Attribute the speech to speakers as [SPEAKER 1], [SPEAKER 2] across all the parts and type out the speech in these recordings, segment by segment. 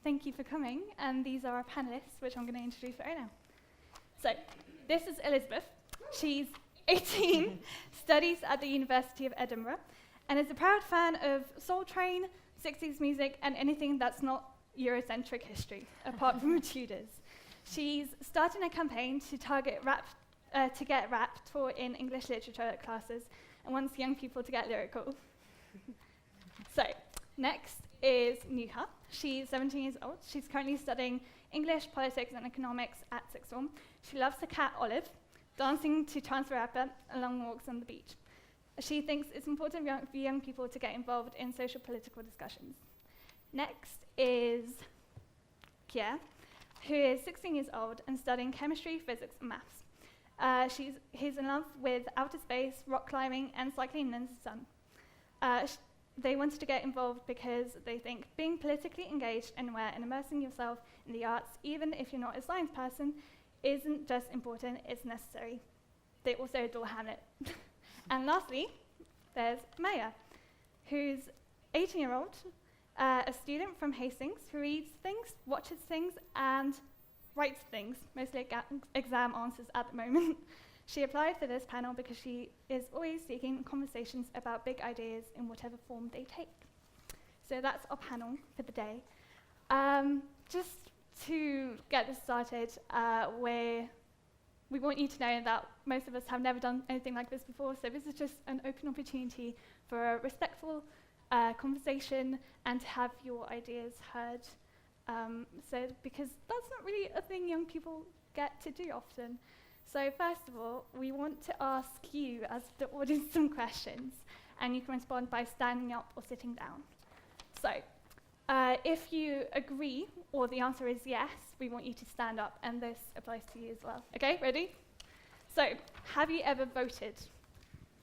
[SPEAKER 1] Thank you for coming, and these are our panelists, which I'm going to introduce right now. So, this is Elizabeth. She's 18, studies at the University of Edinburgh, and is a proud fan of Soul Train, 60s music, and anything that's not Eurocentric history, apart from Tudors. She's starting a campaign to target to get rap taught in English literature classes, and wants young people to get lyrical. So, next is Nuha. She's 17 years old. She's currently studying English, politics, and economics at sixth form. She loves the cat Olive, dancing to Chance the Rapper, and long walks on the beach. She thinks it's important for young people to get involved in social political discussions. Next is Kier, who is 16 years old and studying chemistry, physics, and maths. He's in love with outer space, rock climbing, and cycling in the sun. They wanted to get involved because they think being politically engaged anywhere and immersing yourself in the arts, even if you're not a science person, isn't just important, it's necessary. They also adore Hamlet. And lastly, there's Maya, who's 18-year-old, a student from Hastings who reads things, watches things, and writes things, mostly exam answers at the moment. She applied for this panel because she is always seeking conversations about big ideas in whatever form they take. So that's our panel for the day. Just to get this started, we want you to know that most of us have never done anything like this before, so this is just an open opportunity for a respectful conversation and to have your ideas heard. Because that's not really a thing young people get to do often. So first of all, we want to ask you as the audience some questions, and you can respond by standing up or sitting down. So if you agree, or the answer is yes, we want you to stand up, and this applies to you as well. Okay, ready? So, have you ever voted?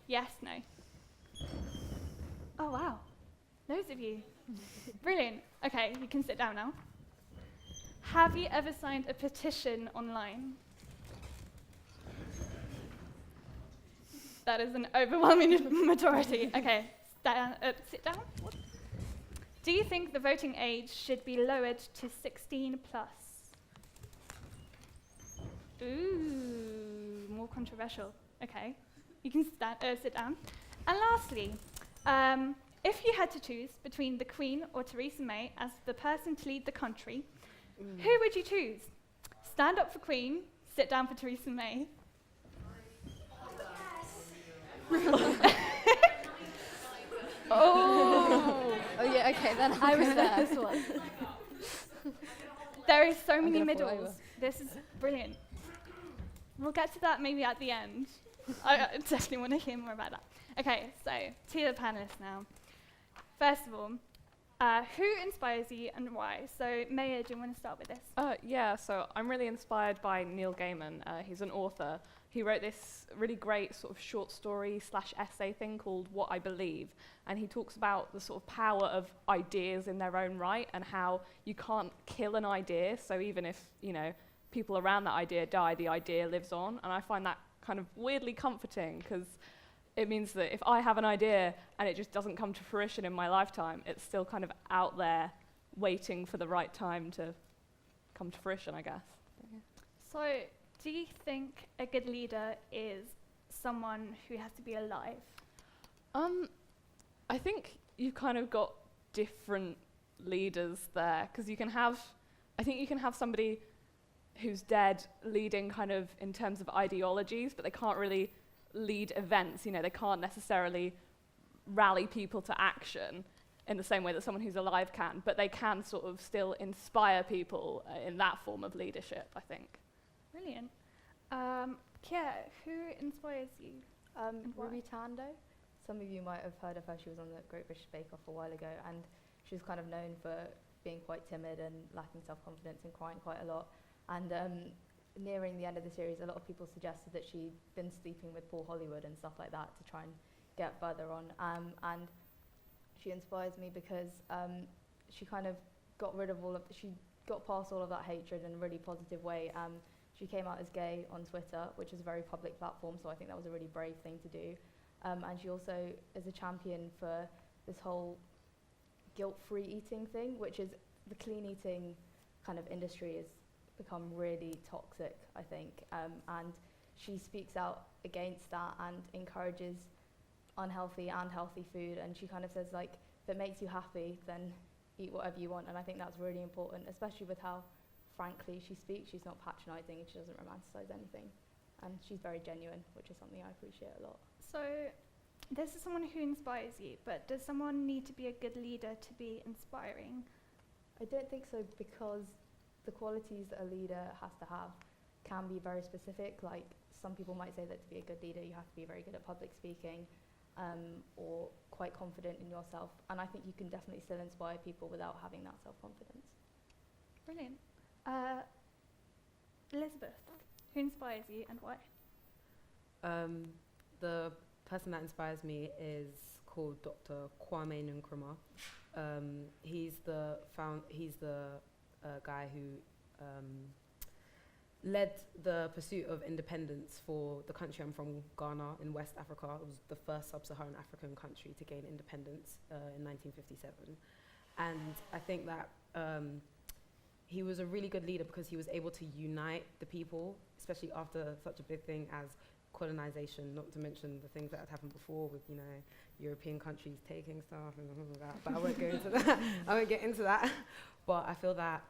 [SPEAKER 1] Yes, no? Oh, wow. Those of you. Brilliant. Okay, you can sit down now. Have you ever signed a petition online? That is an overwhelming majority. Okay, sit down. What? Do you think the voting age should be lowered to 16 plus? Ooh, more controversial. Okay, you can sit down. And lastly, if you had to choose between the Queen or Theresa May as the person to lead the country, who would you choose? Stand up for Queen, sit down for Theresa May. Oh yeah, okay, then I was there. This one. There is so many middles. This is brilliant. We'll get to that maybe at the end. I definitely want to hear more about that. Okay, so to the panelists now. First of all, who inspires you and why? So Maya, do you want to start with this?
[SPEAKER 2] Yeah, so I'm really inspired by Neil Gaiman. He's an author. He wrote this really great sort of short story / essay thing called What I Believe, and he talks about the sort of power of ideas in their own right and how you can't kill an idea, so even if, you know, people around that idea die, the idea lives on, and I find that kind of weirdly comforting because it means that if I have an idea and it just doesn't come to fruition in my lifetime, it's still kind of out there waiting for the right time to come to fruition, I guess.
[SPEAKER 1] So, do you think a good leader is someone who has to be alive?
[SPEAKER 2] I think you've kind of got different leaders there, because I think you can have somebody who's dead leading kind of in terms of ideologies, but they can't really lead events, you know, they can't necessarily rally people to action in the same way that someone who's alive can, but they can sort of still inspire people in that form of leadership, I think.
[SPEAKER 1] Brilliant. Kia, who inspires you?
[SPEAKER 3] Ruby Tando. Some of you might have heard of her. She was on the Great British Bake Off a while ago, and she was kind of known for being quite timid and lacking self-confidence and crying quite a lot. And nearing the end of the series, a lot of people suggested that she'd been sleeping with Paul Hollywood and stuff like that to try and get further on. And she inspires me because she kind of got past all of that hatred in a really positive way. She came out as gay on Twitter, which is a very public platform, so I think that was a really brave thing to do. And she also is a champion for this whole guilt-free eating thing, which is the clean eating kind of industry has become really toxic, I think. And she speaks out against that and encourages unhealthy and healthy food. And she kind of says, like, if it makes you happy, then eat whatever you want. And I think that's really important, especially with how frankly she speaks. She's not patronising and she doesn't romanticise anything. And she's very genuine, which is something I appreciate a lot.
[SPEAKER 1] So this is someone who inspires you, but does someone need to be a good leader to be inspiring?
[SPEAKER 3] I don't think so, because the qualities that a leader has to have can be very specific. Like, some people might say that to be a good leader, you have to be very good at public speaking, or quite confident in yourself. And I think you can definitely still inspire people without having that self-confidence.
[SPEAKER 1] Brilliant. Elizabeth, who inspires you and why?
[SPEAKER 4] The person that inspires me is called Dr. Kwame Nkrumah. He's the guy who led the pursuit of independence for the country I'm from, Ghana, in West Africa. It was the first sub-Saharan African country to gain independence in 1957. And I think that he was a really good leader because he was able to unite the people, especially after such a big thing as colonization, not to mention the things that had happened before with, you know, European countries taking stuff and all of that. But I won't go into that. I won't get into that. But I feel that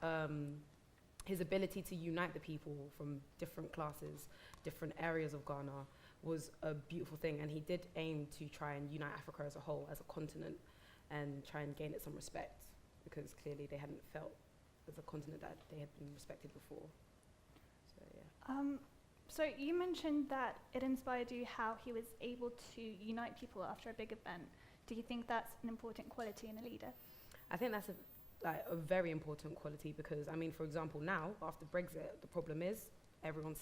[SPEAKER 4] his ability to unite the people from different classes, different areas of Ghana, was a beautiful thing. And he did aim to try and unite Africa as a whole, as a continent, and try and gain it some respect, because clearly they hadn't felt as a continent that they had been respected before. So, yeah.
[SPEAKER 1] So you mentioned that it inspired you how he was able to unite people after a big event. Do you think that's an important quality in a leader?
[SPEAKER 4] I think that's a very important quality, because, I mean, for example, now, after Brexit, the problem is everyone's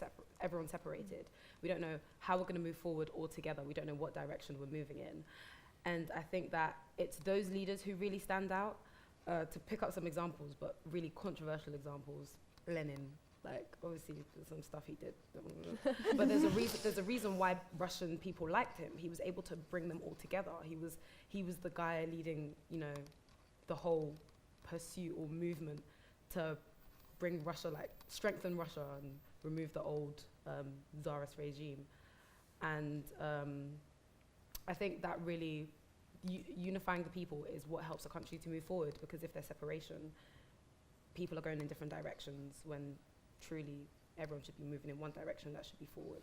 [SPEAKER 4] separated. We don't know how we're going to move forward all together. We don't know what direction we're moving in. And I think that it's those leaders who really stand out. To pick up some examples, but really controversial examples, Lenin. Like, obviously, there's some stuff he did. But there's a reason why Russian people liked him. He was able to bring them all together. He was the guy leading, you know, the whole pursuit or movement to bring Russia, like, strengthen Russia and remove the old Tsarist regime. And I think that really unifying the people is what helps a country to move forward, because if there's separation, people are going in different directions when truly everyone should be moving in one direction that should be forward.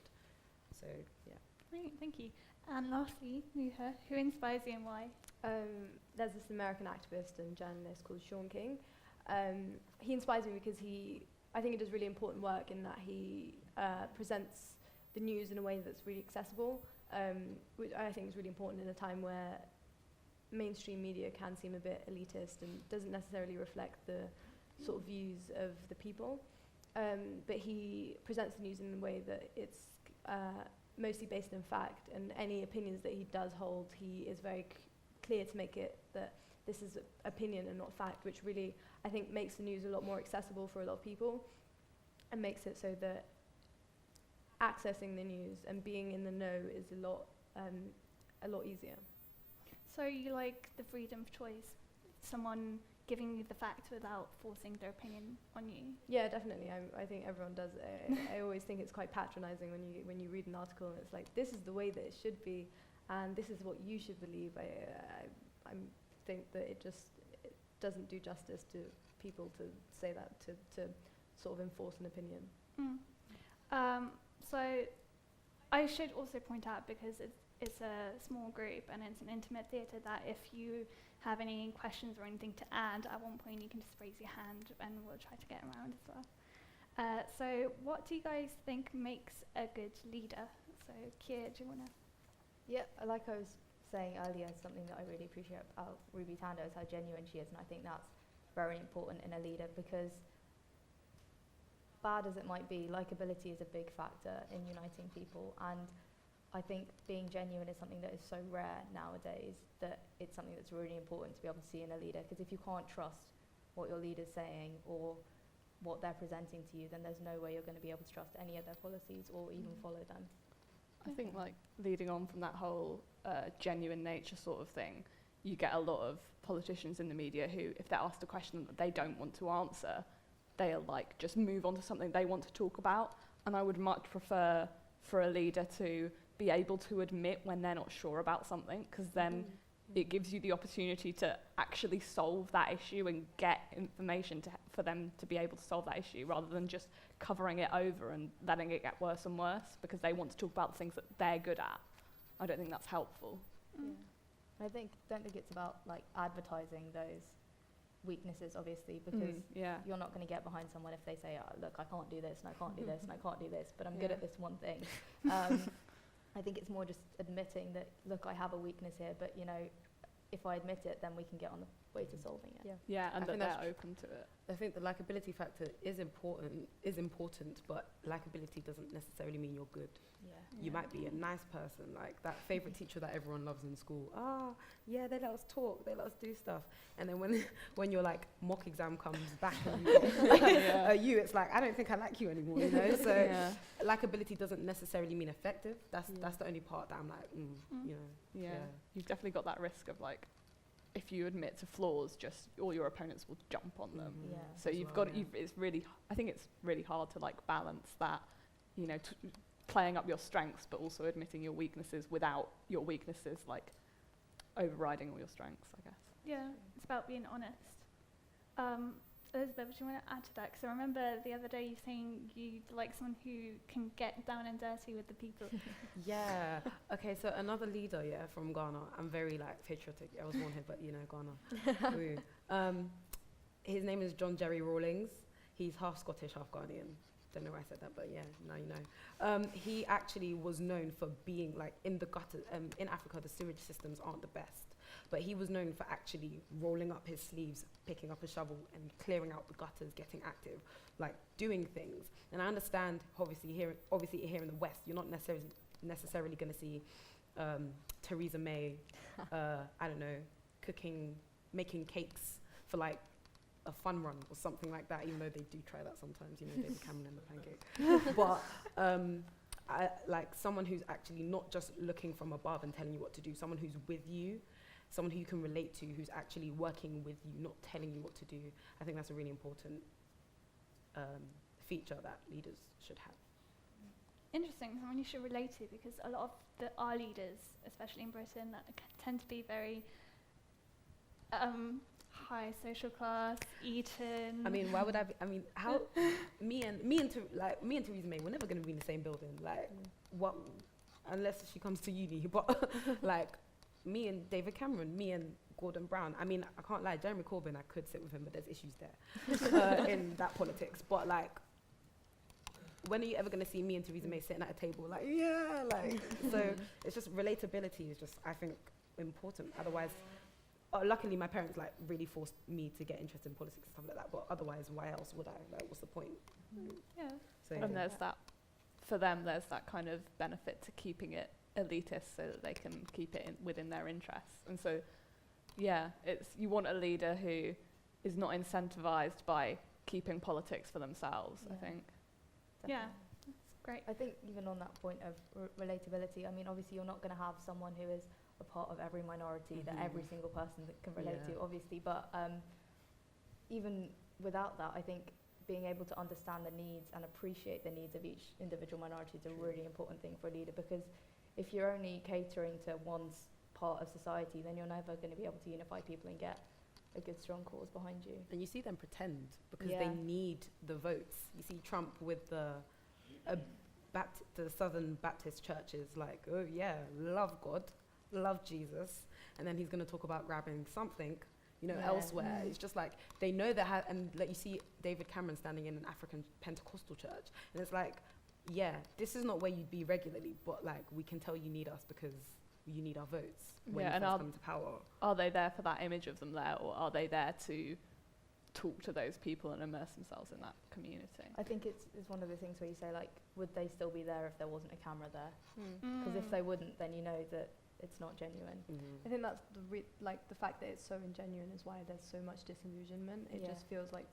[SPEAKER 4] So, yeah.
[SPEAKER 1] Great, thank you. And lastly, Nuha, who inspires you and why?
[SPEAKER 3] There's this American activist and journalist called Sean King. He inspires me because I think he does really important work in that he presents the news in a way that's really accessible, which I think is really important in a time where mainstream media can seem a bit elitist and doesn't necessarily reflect the sort of views of the people. But he presents the news in a way that it's mostly based in fact, and any opinions that he does hold, he is very clear to make it that this is opinion and not fact, which really, I think, makes the news a lot more accessible for a lot of people, and makes it so that accessing the news and being in the know is a lot easier.
[SPEAKER 1] So you like the freedom of choice, someone giving you the facts without forcing their opinion on you?
[SPEAKER 3] Yeah, definitely. I think everyone does. I always think it's quite patronising when you read an article and it's like, this is the way that it should be, and this is what you should believe. I think that it doesn't do justice to people to say that, to sort of enforce an opinion.
[SPEAKER 1] So I should also point out, because it's a small group and it's an intimate theatre, that if you have any questions or anything to add, at one point you can just raise your hand and we'll try to get around as well. So what do you guys think makes a good leader? So Kier, do you want to?
[SPEAKER 3] Yeah, like I was saying earlier, something that I really appreciate about Ruby Tando is how genuine she is, and I think that's very important in a leader, because bad as it might be, likability is a big factor in uniting people, and I think being genuine is something that is so rare nowadays that it's something that's really important to be able to see in a leader, because if you can't trust what your leader's saying or what they're presenting to you, then there's no way you're going to be able to trust any of their policies or even follow them.
[SPEAKER 2] I think, like, leading on from that whole genuine nature sort of thing, you get a lot of politicians in the media who, if they're asked a question that they don't want to answer, they'll like just move on to something they want to talk about. And I would much prefer for a leader to be able to admit when they're not sure about something, because then it gives you the opportunity to actually solve that issue and get information for them to be able to solve that issue, rather than just covering it over and letting it get worse and worse because they want to talk about the things that they're good at. I don't think that's helpful.
[SPEAKER 3] Yeah. And don't think it's about like advertising those weaknesses, obviously, because
[SPEAKER 2] Yeah.
[SPEAKER 3] you're not going to get behind someone if they say, oh, look, I can't do this and I can't do this and I can't do this, but I'm good at this one thing. I think it's more just admitting that, look, I have a weakness here, but you know, if I admit it, then we can get on the way to solving it.
[SPEAKER 2] Yeah, and
[SPEAKER 4] I
[SPEAKER 2] that
[SPEAKER 4] think
[SPEAKER 2] they're
[SPEAKER 4] that's
[SPEAKER 2] open to it.
[SPEAKER 4] I think the likability factor is important, but likability doesn't necessarily mean you're good.
[SPEAKER 3] Yeah.
[SPEAKER 4] You might be a nice person, like that favorite teacher that everyone loves in school. Yeah, they let us talk, they let us do stuff. And then when your like mock exam comes back and you get it's like, I don't think I like you anymore, you know? So likability doesn't necessarily mean effective. That's the only part that I'm like, you know.
[SPEAKER 2] Yeah, you've definitely got that risk of like, if you admit to flaws, just all your opponents will jump on them.
[SPEAKER 3] Yeah.
[SPEAKER 2] So I think it's really hard to like balance that, you know, playing up your strengths, but also admitting your weaknesses without your weaknesses like overriding all your strengths, I guess.
[SPEAKER 1] Yeah, it's about being honest. Elizabeth, do you want to add to that? Because I remember the other day you saying you like someone who can get down and dirty with the people.
[SPEAKER 4] Yeah. Okay, so another leader, from Ghana. I'm very like patriotic. I was born here, but you know, Ghana. Woo. His name is John Jerry Rawlings. He's half Scottish, half Ghanaian. Don't know why I said that, but yeah, now you know. He actually was known for being like in the gutter. In Africa, the sewage systems aren't the best, but he was known for actually rolling up his sleeves, picking up a shovel, and clearing out the gutters, getting active, like doing things. And I understand, obviously here in the West, you're not necessarily going to see Theresa May, I don't know, making cakes for like a fun run or something like that, even though they do try that sometimes, you know, David Cameron and the pancake. But I like someone who's actually not just looking from above and telling you what to do, someone who's with you, someone who you can relate to, who's actually working with you, not telling you what to do. I think that's a really important feature that leaders should have.
[SPEAKER 1] Interesting, someone you should relate to, because a lot of our leaders, especially in Britain, tend to be very high social class, Eton.
[SPEAKER 4] I mean, why would I be? I mean, how me and Theresa May, we're never going to be in the same building. Like, what? Unless she comes to uni. But like, me and David Cameron, me and Gordon Brown. I mean, I can't lie. Jeremy Corbyn, I could sit with him, but there's issues there in that politics. But like, when are you ever going to see me and Theresa May sitting at a table? Like, so it's just relatability is just, I think, important. Otherwise. Luckily, my parents like really forced me to get interested in politics and stuff like that. But otherwise, why else would I? Like, what's the point?
[SPEAKER 1] Yeah.
[SPEAKER 4] So,
[SPEAKER 2] And there's that, for them, there's that kind of benefit to keeping it elitist so that they can keep it within their interests. And so, yeah, you want a leader who is not incentivized by keeping politics for themselves, I think.
[SPEAKER 1] Yeah,
[SPEAKER 3] Definitely.
[SPEAKER 1] that's great.
[SPEAKER 3] I think even on that point of relatability, I mean, obviously you're not going to have someone who is a part of every minority that every single person that can relate to, obviously, but even without that, I think being able to understand the needs and appreciate the needs of each individual minority is a really important thing for a leader, because if you're only catering to one part of society, then you're never going to be able to unify people and get a good strong cause behind you.
[SPEAKER 4] And you see them pretend because they need the votes. You see Trump with the Southern Baptist churches, like, oh yeah, love God, love Jesus, and then he's going to talk about grabbing something, you know, elsewhere. It's just like they know that, and like you see David Cameron standing in an African Pentecostal church, and it's like, yeah, this is not where you'd be regularly, but like we can tell you need us because you need our votes when you first come to power.
[SPEAKER 2] Are they there for that image of them there, or are they there to talk to those people and immerse themselves in that community?
[SPEAKER 3] I think it's one of the things where you say, like, would they still be there if there wasn't a camera there? Because if they wouldn't, then you know that it's not genuine.
[SPEAKER 5] I think that's the fact that it's so ingenuine is why there's so much disillusionment. It just feels like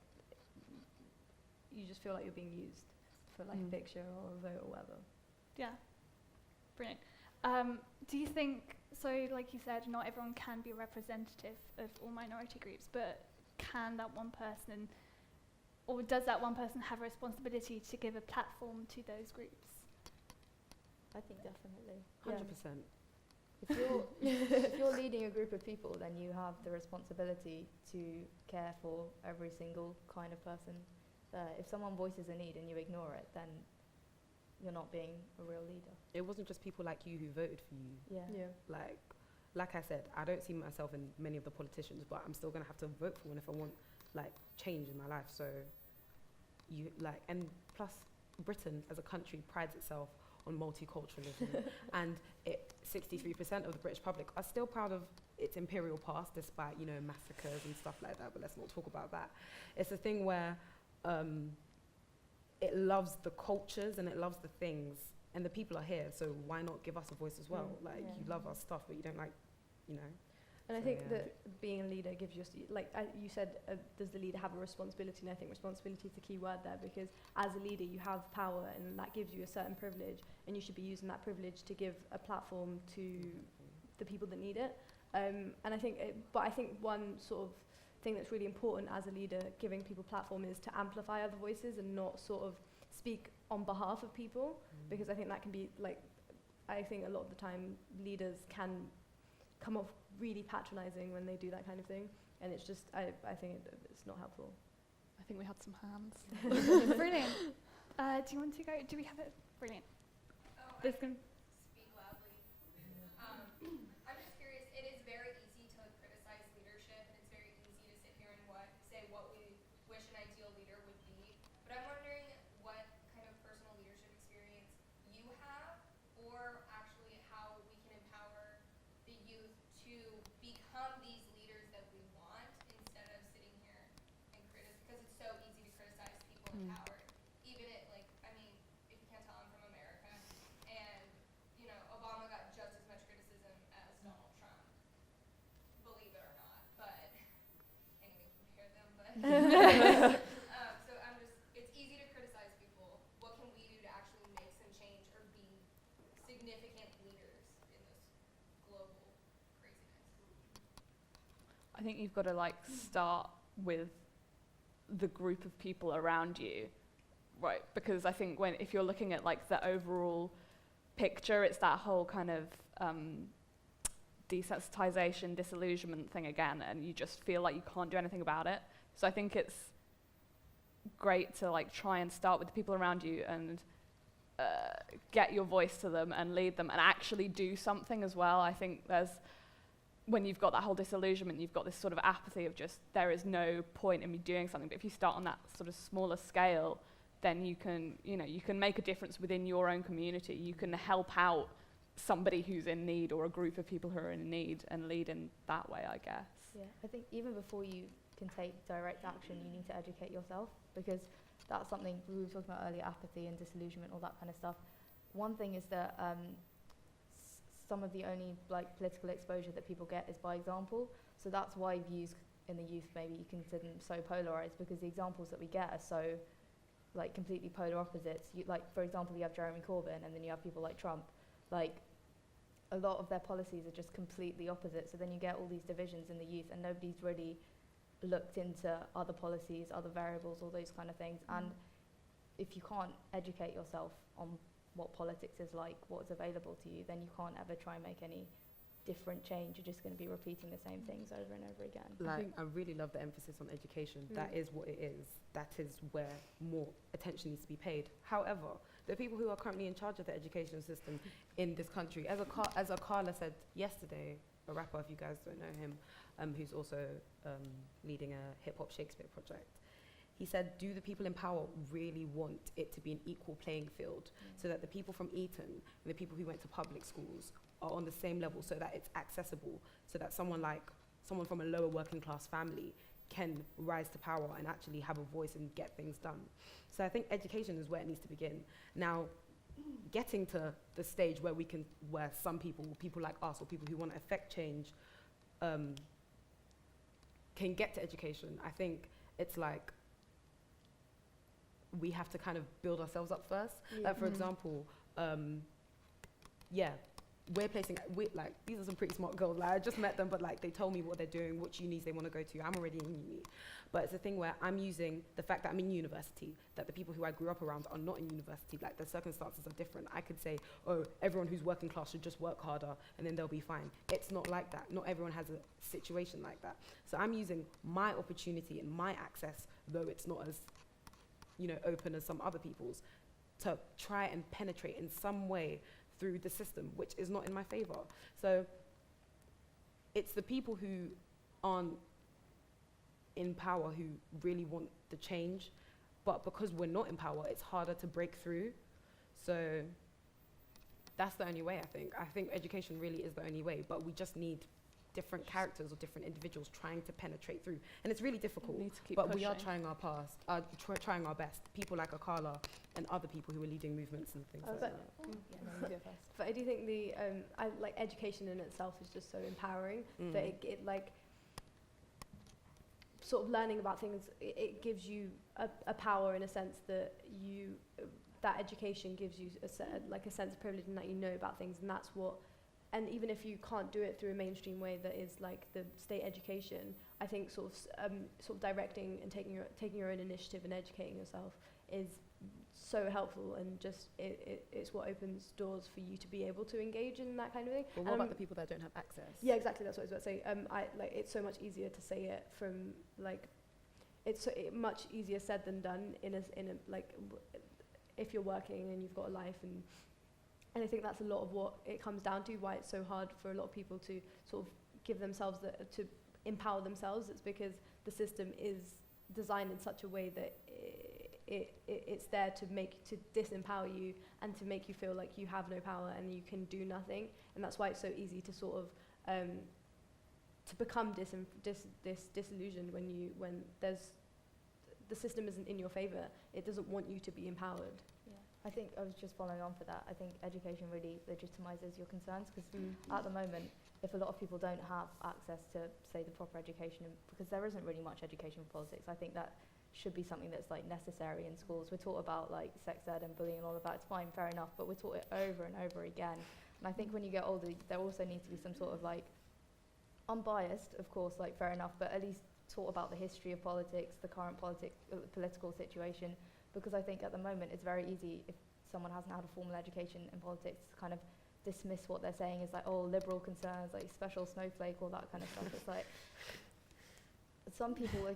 [SPEAKER 5] you just feel like you're being used for like a picture or a vote or whatever.
[SPEAKER 1] Yeah, brilliant. Do you think, so like you said, not everyone can be representative of all minority groups, but can that one person, or does that one person have a responsibility to give a platform to those groups?
[SPEAKER 3] I think definitely.
[SPEAKER 4] 100%.
[SPEAKER 3] If you're leading a group of people, then you have the responsibility to care for every single kind of person. If someone voices a need and you ignore it, then you're not being a real leader.
[SPEAKER 4] It wasn't just people like you who voted for you.
[SPEAKER 3] Yeah.
[SPEAKER 4] Like I said, I don't see myself in many of the politicians, but I'm still gonna have to vote for one if I want like change in my life. So and plus Britain as a country prides itself on multiculturalism, and 63% of the British public are still proud of its imperial past, despite massacres and stuff like that. But let's not talk about that. It's a thing where it loves the cultures and it loves the things, and the people are here. So why not give us a voice as well? You love our stuff, but you don't
[SPEAKER 5] And I
[SPEAKER 4] So,
[SPEAKER 5] think
[SPEAKER 4] yeah.
[SPEAKER 5] that being a leader gives you, you said, does the leader have a responsibility? And I think responsibility is the key word there, because as a leader, you have power, and that gives you a certain privilege, and you should be using that privilege to give a platform to the people that need it. And I think, I think one sort of thing that's really important as a leader, giving people platform, is to amplify other voices and not sort of speak on behalf of people, because I think that can be I think a lot of the time leaders can come off really patronizing when they do that kind of thing, and it's just I think it's not helpful.
[SPEAKER 2] I think we had some hands.
[SPEAKER 1] Brilliant. Do you want to go? Do we have it? Brilliant. This can.
[SPEAKER 6] Speak loudly. I'm just curious, it is very easy to criticize leadership, and it's very easy to sit here and say what we wish an ideal leader would be. But I'm wondering what kind of personal leadership experience you have, or actually how we can empower the youth to become these leaders that we want, instead of sitting here and criticize, because it's so easy to criticize people in power. Even if you can't tell, I'm from America, and Obama got just as much criticism as Donald Trump, believe it or not, but can't even compare them. But so it's easy to criticize people. What can we do to actually make some change or be significant leaders in this global craziness?
[SPEAKER 2] I think you've got to start with the group of people around you, right? Because I think if you're looking at the overall picture, it's that whole kind of desensitization, disillusionment thing again, and you just feel like you can't do anything about it. So I think it's great to try and start with the people around you and get your voice to them and lead them and actually do something as well. I think when you've got that whole disillusionment, you've got this sort of apathy of just, there is no point in me doing something. But if you start on that sort of smaller scale, then you can make a difference within your own community. You can help out somebody who's in need, or a group of people who are in need, and lead in that way, I guess.
[SPEAKER 3] Yeah, I think even before you can take direct action, you need to educate yourself, because that's something we were talking about earlier, apathy and disillusionment, all that kind of stuff. One thing is that some of the only political exposure that people get is by example. So that's why views in the youth, maybe you consider them so polarized, because the examples that we get are so completely polar opposites. For example, you have Jeremy Corbyn, and then you have people like Trump. A lot of their policies are just completely opposite. So then you get all these divisions in the youth, and nobody's really looked into other policies, other variables, all those kind of things. And if you can't educate yourself on what politics is like, what's available to you, then you can't ever try and make any different change. You're just going to be repeating the same things over and over again.
[SPEAKER 4] I really love the emphasis on education. That is what it is. That is where more attention needs to be paid. However, the people who are currently in charge of the education system in this country, as Akala said yesterday, a rapper, if you guys don't know him, who's also leading a hip-hop Shakespeare project, he said, do the people in power really want it to be an equal playing field, so that the people from Eton and the people who went to public schools are on the same level, so that it's accessible, so that someone from a lower working class family can rise to power and actually have a voice and get things done. So I think education is where it needs to begin. Now, getting to the stage where some people like us, or people who want to affect change, can get to education, I think it's we have to kind of build ourselves up first. For example, like, these are some pretty smart girls. Like, I just met them, but like, they told me what they're doing, which unis they want to go to. I'm already in uni. But it's a thing where I'm using the fact that I'm in university, that the people who I grew up around are not in university. Like, the circumstances are different. I could say, oh, everyone who's working class should just work harder and then they'll be fine. It's not like that. Not everyone has a situation like that. So I'm using my opportunity and my access, though it's not as, open as some other people's, to try and penetrate in some way through the system, which is not in my favor. So it's the people who aren't in power who really want the change, but because we're not in power, it's harder to break through. So that's the only way, I think. I think education really is the only way, but we just need different characters or different individuals trying to penetrate through. And it's really difficult,
[SPEAKER 2] We need to keep
[SPEAKER 4] but we are
[SPEAKER 2] pushing.
[SPEAKER 4] trying our best. People like Akala and other people who are leading movements and things like
[SPEAKER 5] But-
[SPEAKER 4] that.
[SPEAKER 5] But I do think like education in itself is just so empowering
[SPEAKER 4] Mm.
[SPEAKER 5] that it like sort of learning about things. It gives you a power in a sense that that education gives you a sense of privilege and that you know about things, and that's what. And even if you can't do it through a mainstream way that is like the state education, I think sort of directing and taking your own initiative and educating yourself is so helpful, and just it's what opens doors for you to be able to engage in that kind of thing.
[SPEAKER 4] But what about the people that don't have access?
[SPEAKER 5] Yeah, exactly. That's what I was about to say. It's so much easier to say it from like, it's much easier said than done if you're working and you've got a life, and I think that's a lot of what it comes down to. Why it's so hard for a lot of people to sort of give themselves to empower themselves. It's because the system is designed in such a way that it's there to disempower you and to make you feel like you have no power and you can do nothing. And that's why it's so easy to sort of to become disillusioned when there's the system isn't in your favor. It doesn't want you to be empowered.
[SPEAKER 3] Yeah, I think I was just following on for that. I think education really legitimizes your concerns, because at the moment, if a lot of people don't have access to, say, the proper education, because there isn't really much education for politics, I think that should be something that's like necessary in schools. We're taught about like sex ed and bullying and all of that. It's fine, fair enough, but we're taught it over and over again. And I think when you get older, there also needs to be some sort of like, unbiased, of course, like fair enough, but at least taught about the history of politics, the current political situation, because I think at the moment it's very easy, if someone hasn't had a formal education in politics, to kind of dismiss what they're saying as like, oh, liberal concerns, like special snowflake, all that kind of stuff. It's like, some people,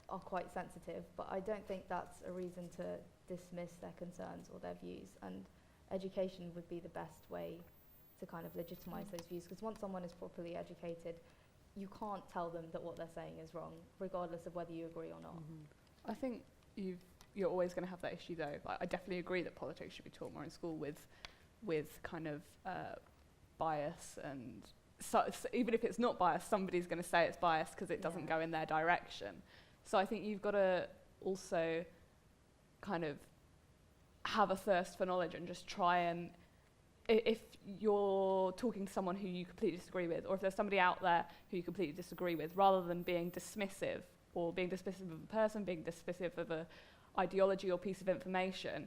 [SPEAKER 3] are quite sensitive, but I don't think that's a reason to dismiss their concerns or their views, and education would be the best way to kind of legitimize those views, because once someone is properly educated, you can't tell them that what they're saying is wrong, regardless of whether you agree or not.
[SPEAKER 4] Mm-hmm.
[SPEAKER 2] I think you're always going to have that issue, though. Like, I definitely agree that politics should be taught more in school with kind of bias, and so even if it's not biased, somebody's going to say it's biased because it doesn't go in their direction. So I think you've got to also kind of have a thirst for knowledge and just try and, if you're talking to someone who you completely disagree with, or if there's somebody out there who you completely disagree with, rather than being dismissive or being dismissive of a person, being dismissive of an ideology or piece of information,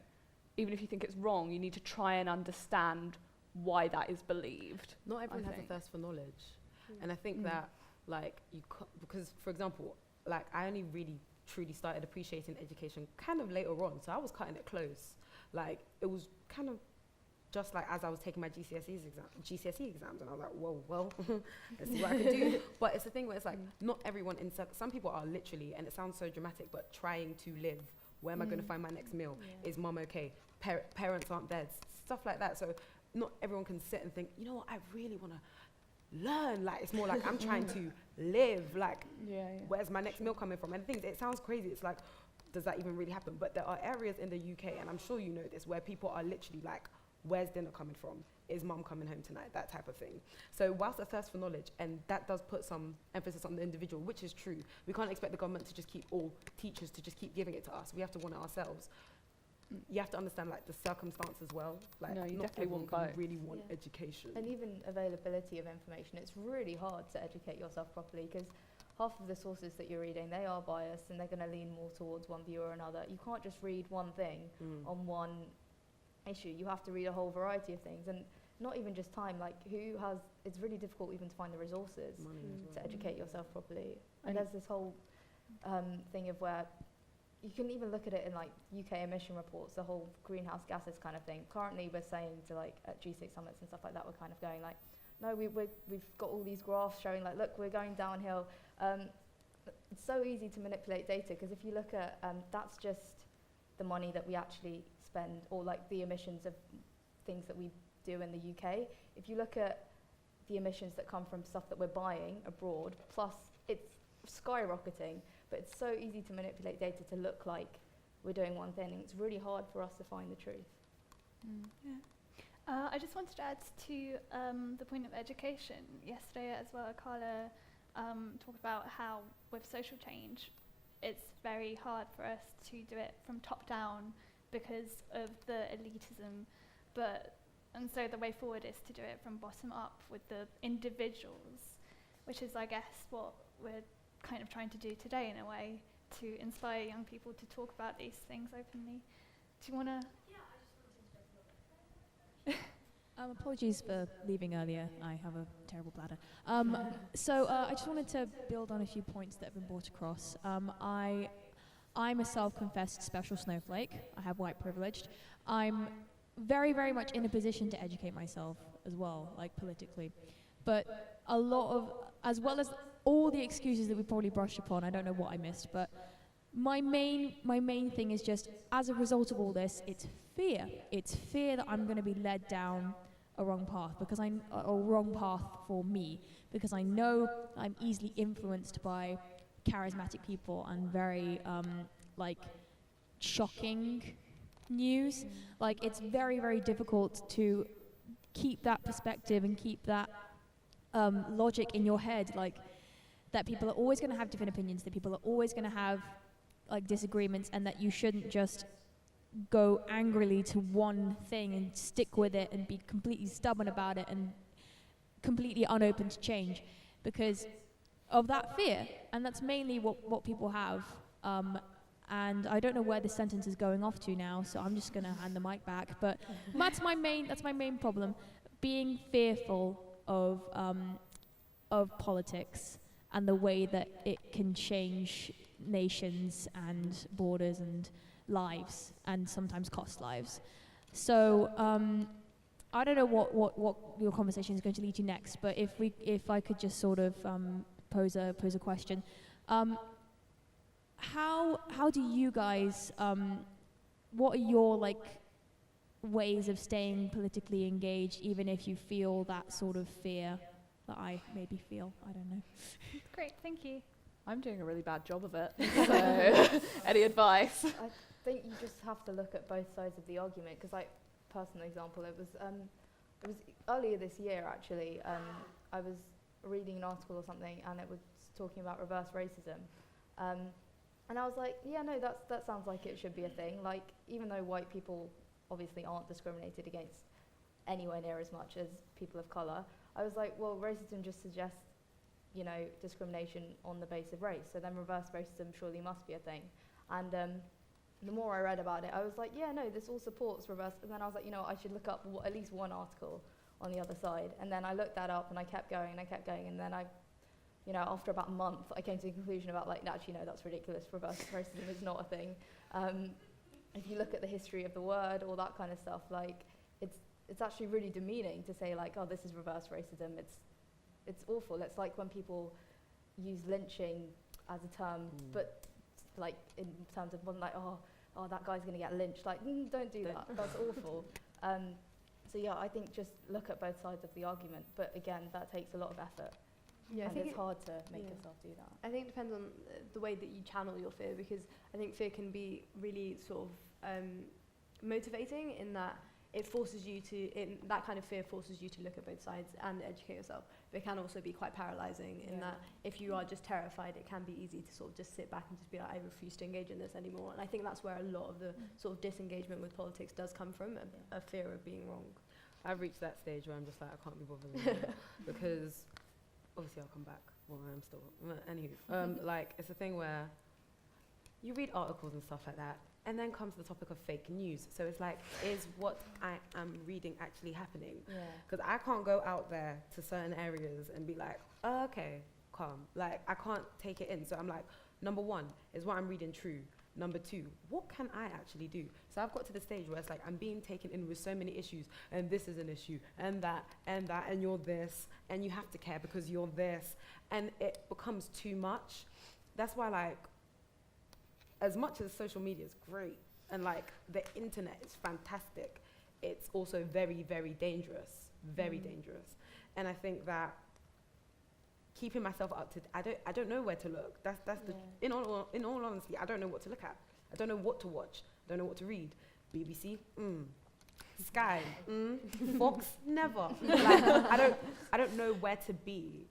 [SPEAKER 2] even if you think it's wrong, you need to try and understand why that is believed.
[SPEAKER 4] Not everyone
[SPEAKER 2] I
[SPEAKER 4] has a
[SPEAKER 2] think.
[SPEAKER 4] thirst for knowledge. And I think that, like, because, for example, like, I only really truly started appreciating education kind of later on, so I was cutting it close. Like, it was kind of just like as I was taking my GCSE exams, and I was like, whoa, well, let's see what I can do. But it's the thing where it's like, not everyone some people are literally, and it sounds so dramatic, but trying to live. Where am I going to find my next meal? Is mum okay? Parents aren't there. Stuff like that. So not everyone can sit and think, you know what, I really want to learn. Like, it's more like I'm trying to live. Like, where's my next meal coming from? And the thing is, it sounds crazy. It's like, does that even really happen? But there are areas in the UK, and I'm sure you know this, where people are literally like, where's dinner coming from? Is mum coming home tonight? That type of thing. So whilst a thirst for knowledge, and that does put some emphasis on the individual, which is true. We can't expect the government to just keep all teachers to just keep giving it to us. We have to want it ourselves. You have to understand like the circumstance as well. Like,
[SPEAKER 2] No, you
[SPEAKER 4] not
[SPEAKER 2] definitely
[SPEAKER 4] everyone
[SPEAKER 2] want
[SPEAKER 4] can
[SPEAKER 2] both.
[SPEAKER 4] really want education.
[SPEAKER 3] And even availability of information, it's really hard to educate yourself properly, because half of the sources that you're reading, they are biased and they're going to lean more towards one view or another. You can't just read one thing on one issue. You have to read a whole variety of things. And not even just time, like it's really difficult even to find the resources
[SPEAKER 4] Money as well.
[SPEAKER 3] to educate yourself properly. And
[SPEAKER 2] And-
[SPEAKER 3] there's this whole thing of where you can even look at it in like UK emission reports, the whole greenhouse gases kind of thing. Currently, we're saying to like at G6 summits and stuff like that, we're kind of going like, no, we've got all these graphs showing like, look, we're going downhill. It's so easy to manipulate data because if you look at that's just the money that we actually spend, or like the emissions of things that we do in the UK. If you look at the emissions that come from stuff that we're buying abroad, plus it's skyrocketing, but it's so easy to manipulate data to look like we're doing one thing, and it's really hard for us to find the truth.
[SPEAKER 1] I just wanted to add to the point of education. Yesterday as well, Carla talked about how with social change, it's very hard for us to do it from top down because of the elitism, and so the way forward is to do it from bottom up with the individuals, which is, I guess, what we're kind of trying to do today in a way, to inspire young people to talk about these things openly. Do you want to?
[SPEAKER 7] Apologies for leaving earlier. I have a terrible bladder. I just wanted to build on a few points that have been brought across. I'm a self-confessed special snowflake. I have white privilege. I'm very, very much in a position to educate myself as well, like politically. But a lot of, as well as all the excuses that we probably brushed upon, I don't know what I missed, but my main thing is just, as a result of all this, it's fear. It's fear that I'm going to be led down a wrong path, or wrong path for me, because I know I'm easily influenced by charismatic people and very shocking news. Like, it's very, very difficult to keep that perspective and keep that logic in your head, like that people are always going to have different opinions, that people are always going to have like disagreements, and that you shouldn't just go angrily to one thing and stick with it and be completely stubborn about it and completely unopen to change because of that fear. And that's mainly what people have. And I don't know where this sentence is going off to now, so I'm just going to hand the mic back. But that's my main problem, being fearful of politics and the way that it can change nations and borders and lives, and sometimes cost lives. So I don't know what your conversation is going to lead to next, but if I could just sort of pose a question. How do you guys, what are your like ways of staying politically engaged, even if you feel that sort of fear that I maybe feel? I don't know.
[SPEAKER 1] Great, thank you.
[SPEAKER 2] I'm doing a really bad job of it. So, any advice?
[SPEAKER 3] I think you just have to look at both sides of the argument, because, like, personal example, it was earlier this year actually. I was reading an article or something, and it was talking about reverse racism, and I was like, yeah, no, that sounds like it should be a thing. Like, even though white people obviously aren't discriminated against anywhere near as much as people of colour, I was like, well, racism just suggests, you know, discrimination on the basis of race. So then reverse racism surely must be a thing. And the more I read about it, I was like, yeah, no, this all supports reverse. And then I was like, you know, I should look up at least one article on the other side. And then I looked that up, and I kept going, and I kept going. And then you know, after about a month, I came to the conclusion about, like, actually, no, that's ridiculous. Reverse racism is not a thing. If you look at the history of the word, all that kind of stuff, like, it's actually really demeaning to say, like, oh, this is reverse racism. It's awful. It's like when people use lynching as a term, but like in terms of one, like, oh, that guy's going to get lynched. Like, don't do that. That's awful. So yeah, I think just look at both sides of the argument. But again, that takes a lot of effort.
[SPEAKER 5] Yeah, I
[SPEAKER 3] And
[SPEAKER 5] think
[SPEAKER 3] it's hard to make
[SPEAKER 5] yeah.
[SPEAKER 3] yourself do that.
[SPEAKER 5] I think it depends on the way that you channel your fear, because I think fear can be really sort of motivating in that it forces you to, that kind of fear forces you to look at both sides and educate yourself. But it can also be quite paralyzing in that if you are just terrified, it can be easy to sort of just sit back and just be like, I refuse to engage in this anymore. And I think that's where a lot of the sort of disengagement with politics does come from, a fear of being wrong.
[SPEAKER 4] I've reached that stage where I'm just like, I can't be bothered anymore. Because obviously I'll come back. Well, I'm still. Anywho, like, it's a thing where you read articles and stuff like that, And then comes the topic of fake news. So it's like, is what I am reading actually happening?
[SPEAKER 3] Yeah.
[SPEAKER 4] Because I can't go out there to certain areas and be like, oh, okay, calm. Like, I can't take it in. So I'm like, number one, is what I'm reading true? Number two, what can I actually do? So I've got to the stage where it's like, I'm being taken in with so many issues, and this is an issue, and that, and you're this, and you have to care because you're this. And it becomes too much. That's why, like, as much as social media is great, and like the internet is fantastic, it's also very, very dangerous, very dangerous. And I think that keeping myself up to, I don't know where to look. That's the, in all honesty, I don't know what to look at. I don't know what to watch. I don't know what to read. BBC, Sky, Fox, never. Like, I don't know where to be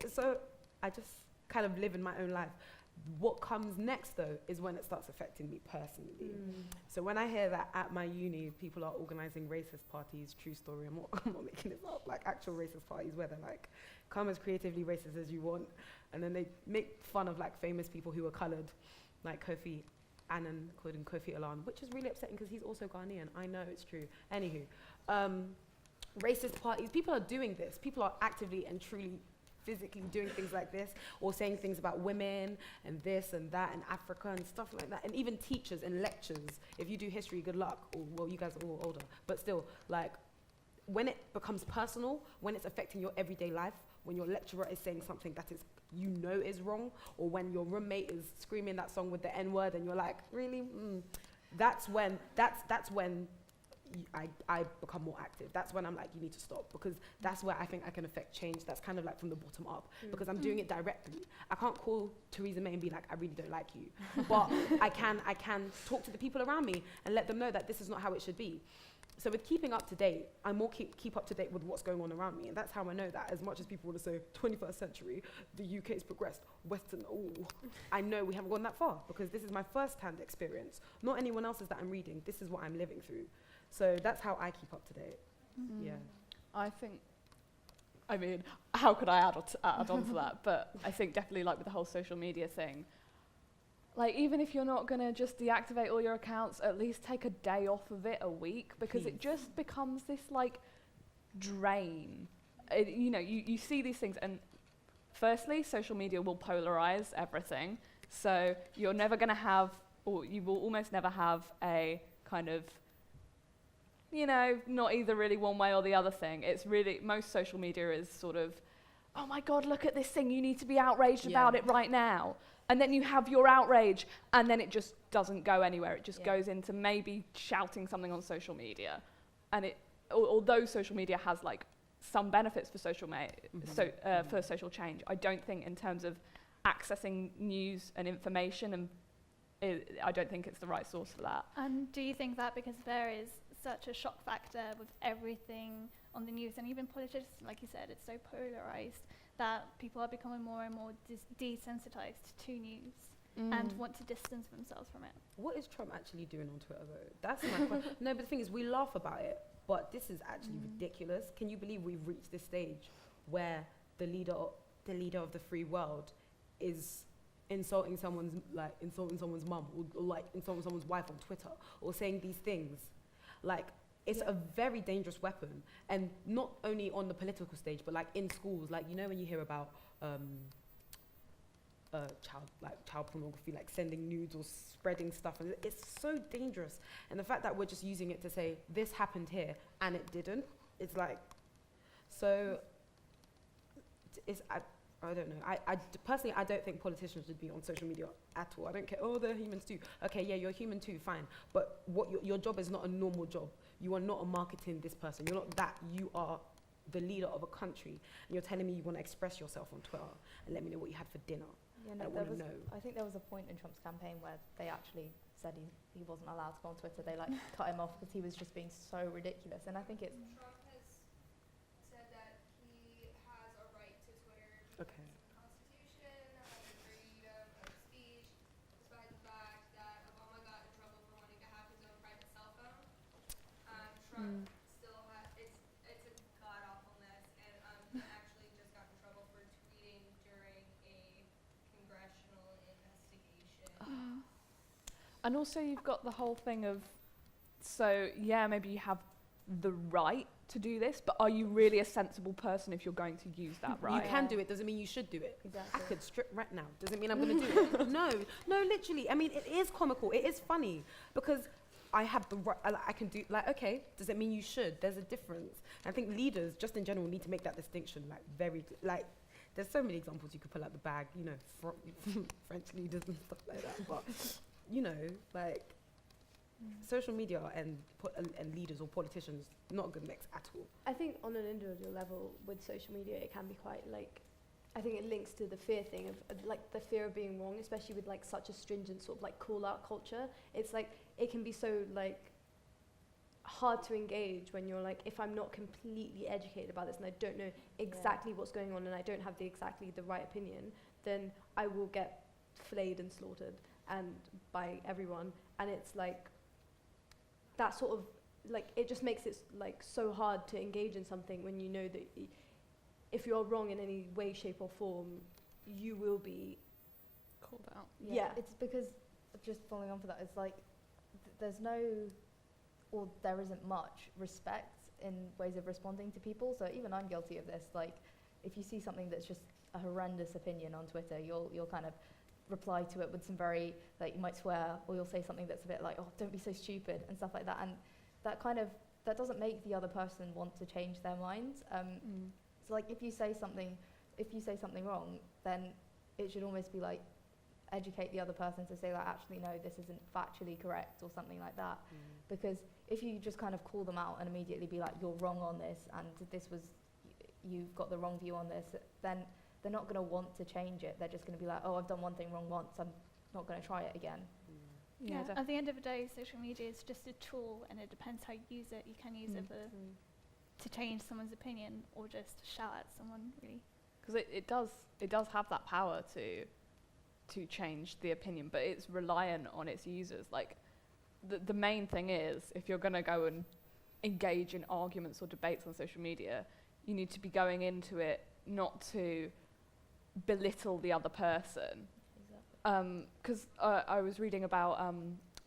[SPEAKER 4] so I just kind of live in my own life. What comes next, though, is when it starts affecting me personally. So when I hear that at my uni, people are organizing racist parties, true story, I'm not making this up, like actual racist parties where they're like, come as creatively racist as you want. And then they make fun of like famous people who are colored, like Kofi Annan, called him Kofi Annan, which is really upsetting because he's also Ghanaian. I know it's true. Anywho, racist parties, people are doing this. People are actively and truly physically doing things like this, or saying things about women and this and that and Africa and stuff like that. And even teachers and lectures, if you do history, good luck. Or, well, you guys are all older, but still, like, when it becomes personal, when it's affecting your everyday life, when your lecturer is saying something that is, you know, is wrong, or when your roommate is screaming that song with the N-word and you're like, really? That's when I become more active. That's when I'm like, you need to stop, because that's where I think I can affect change. That's kind of like from the bottom up, because I'm doing it directly. I can't call Theresa May and be like, I really don't like you, but I can talk to the people around me and let them know that this is not how it should be. So with keeping up to date, I more keep up to date with what's going on around me, and that's how I know that, as much as people want to say 21st century, the UK's progressed, Western, I know we haven't gone that far, because this is my first-hand experience, not anyone else's that I'm reading. This is what I'm living through. So that's how I keep up to date. Yeah.
[SPEAKER 2] I think, I mean, how could I add on to that? But I think definitely, like with the whole social media thing, like even if you're not going to just deactivate all your accounts, at least take a day off of it a week, because it just becomes this like drain. You see these things, and firstly, social media will polarize everything. So you're never going to have, or you will almost never have a kind of, not either really one way or the other thing. It's really, most social media is sort of, oh my God, look at this thing, you need to be outraged about it right now. And then you have your outrage, and then it just doesn't go anywhere. It just goes into maybe shouting something on social media. And although social media has like some benefits for for social change, I don't think in terms of accessing news and information, I don't think it's the right source for that.
[SPEAKER 1] And do you think that because there is such a shock factor with everything on the news, and even politics, like you said, it's so polarized, that people are becoming more and more desensitized to news and want to distance themselves from it?
[SPEAKER 4] What is Trump actually doing on Twitter, though? That's my question. No, but the thing is, we laugh about it, but this is actually ridiculous. Can you believe we've reached this stage where the leader of the free world is insulting someone's mum, or like insulting someone's wife on Twitter, or saying these things? Like, it's a very dangerous weapon, and not only on the political stage, but like in schools. Like, when you hear about child pornography, like sending nudes or spreading stuff, and it's so dangerous. And the fact that we're just using it to say this happened here and it didn't, it's like, so it's I don't know. I personally, I don't think politicians should be on social media at all. I don't care. Oh, they're humans too. Okay, yeah, you're human too, fine. But what your job is not a normal job. You are not a marketing this person. You're not that. You are the leader of a country. And you're telling me you want to express yourself on Twitter and let me know what you had for dinner.
[SPEAKER 3] Yeah, no, I think there was a point in Trump's campaign where they actually said he wasn't allowed to go on Twitter. They like cut him off because he was just being so ridiculous. And I think it's...
[SPEAKER 6] Trump has said that he has a right to Twitter.
[SPEAKER 4] Okay.
[SPEAKER 6] Constitution, freedom of speech, despite the fact that Obama got in trouble for wanting to have his own private cell phone. Trump still has, it's a god awful mess, and he actually just got in trouble for tweeting during a congressional investigation.
[SPEAKER 2] And also you've got the whole thing of, so yeah, maybe you have the right to do this, but are you really a sensible person if you're going to use that right?
[SPEAKER 4] You can do it, doesn't mean you should do it.
[SPEAKER 3] Exactly.
[SPEAKER 4] I could strip right now, doesn't mean I'm going to do it. No, literally. I mean, it is comical, it is funny, because I have the right, I can do, like, okay, does it mean you should? There's a difference. I think leaders, just in general, need to make that distinction, like, like, there's so many examples you could pull out the bag, you know, French leaders and stuff like that, but, you know, like, social media and leaders or politicians, not a good mix at all.
[SPEAKER 5] I think on an individual level with social media, it can be quite like, I think it links to the fear thing of like the fear of being wrong, especially with like such a stringent sort of like call out culture. It's like, it can be so like hard to engage when you're like, if I'm not completely educated about this and I don't know exactly what's going on and I don't have exactly the right opinion, then I will get flayed and slaughtered and by everyone. And it's like, that sort of like, it just makes it like so hard to engage in something when you know that if you're wrong in any way, shape or form, you will be
[SPEAKER 2] called out.
[SPEAKER 5] Yeah.
[SPEAKER 3] It's because, just following on for that, it's like there's no, or there isn't much respect in ways of responding to people. So even I'm guilty of this. Like, if you see something that's just a horrendous opinion on Twitter, you'll kind of reply to it with some very, like, you might swear, or you'll say something that's a bit like, oh, don't be so stupid and stuff like that. And that doesn't make the other person want to change their minds. So like, if you say something wrong, then it should almost be like, educate the other person to say, like, actually no, this isn't factually correct or something like that. Because if you just kind of call them out and immediately be like, you're wrong on this and you've got the wrong view on this, then they're not going to want to change it. They're just going to be like, oh, I've done one thing wrong once, I'm not going to try it again.
[SPEAKER 1] Yeah, at the end of the day, social media is just a tool, and it depends how you use it. You can use it to change someone's opinion or just shout at someone, really.
[SPEAKER 2] Because it does have that power to change the opinion, but it's reliant on its users. Like, the main thing is, if you're going to go and engage in arguments or debates on social media, you need to be going into it not to belittle the other person. Because I was reading about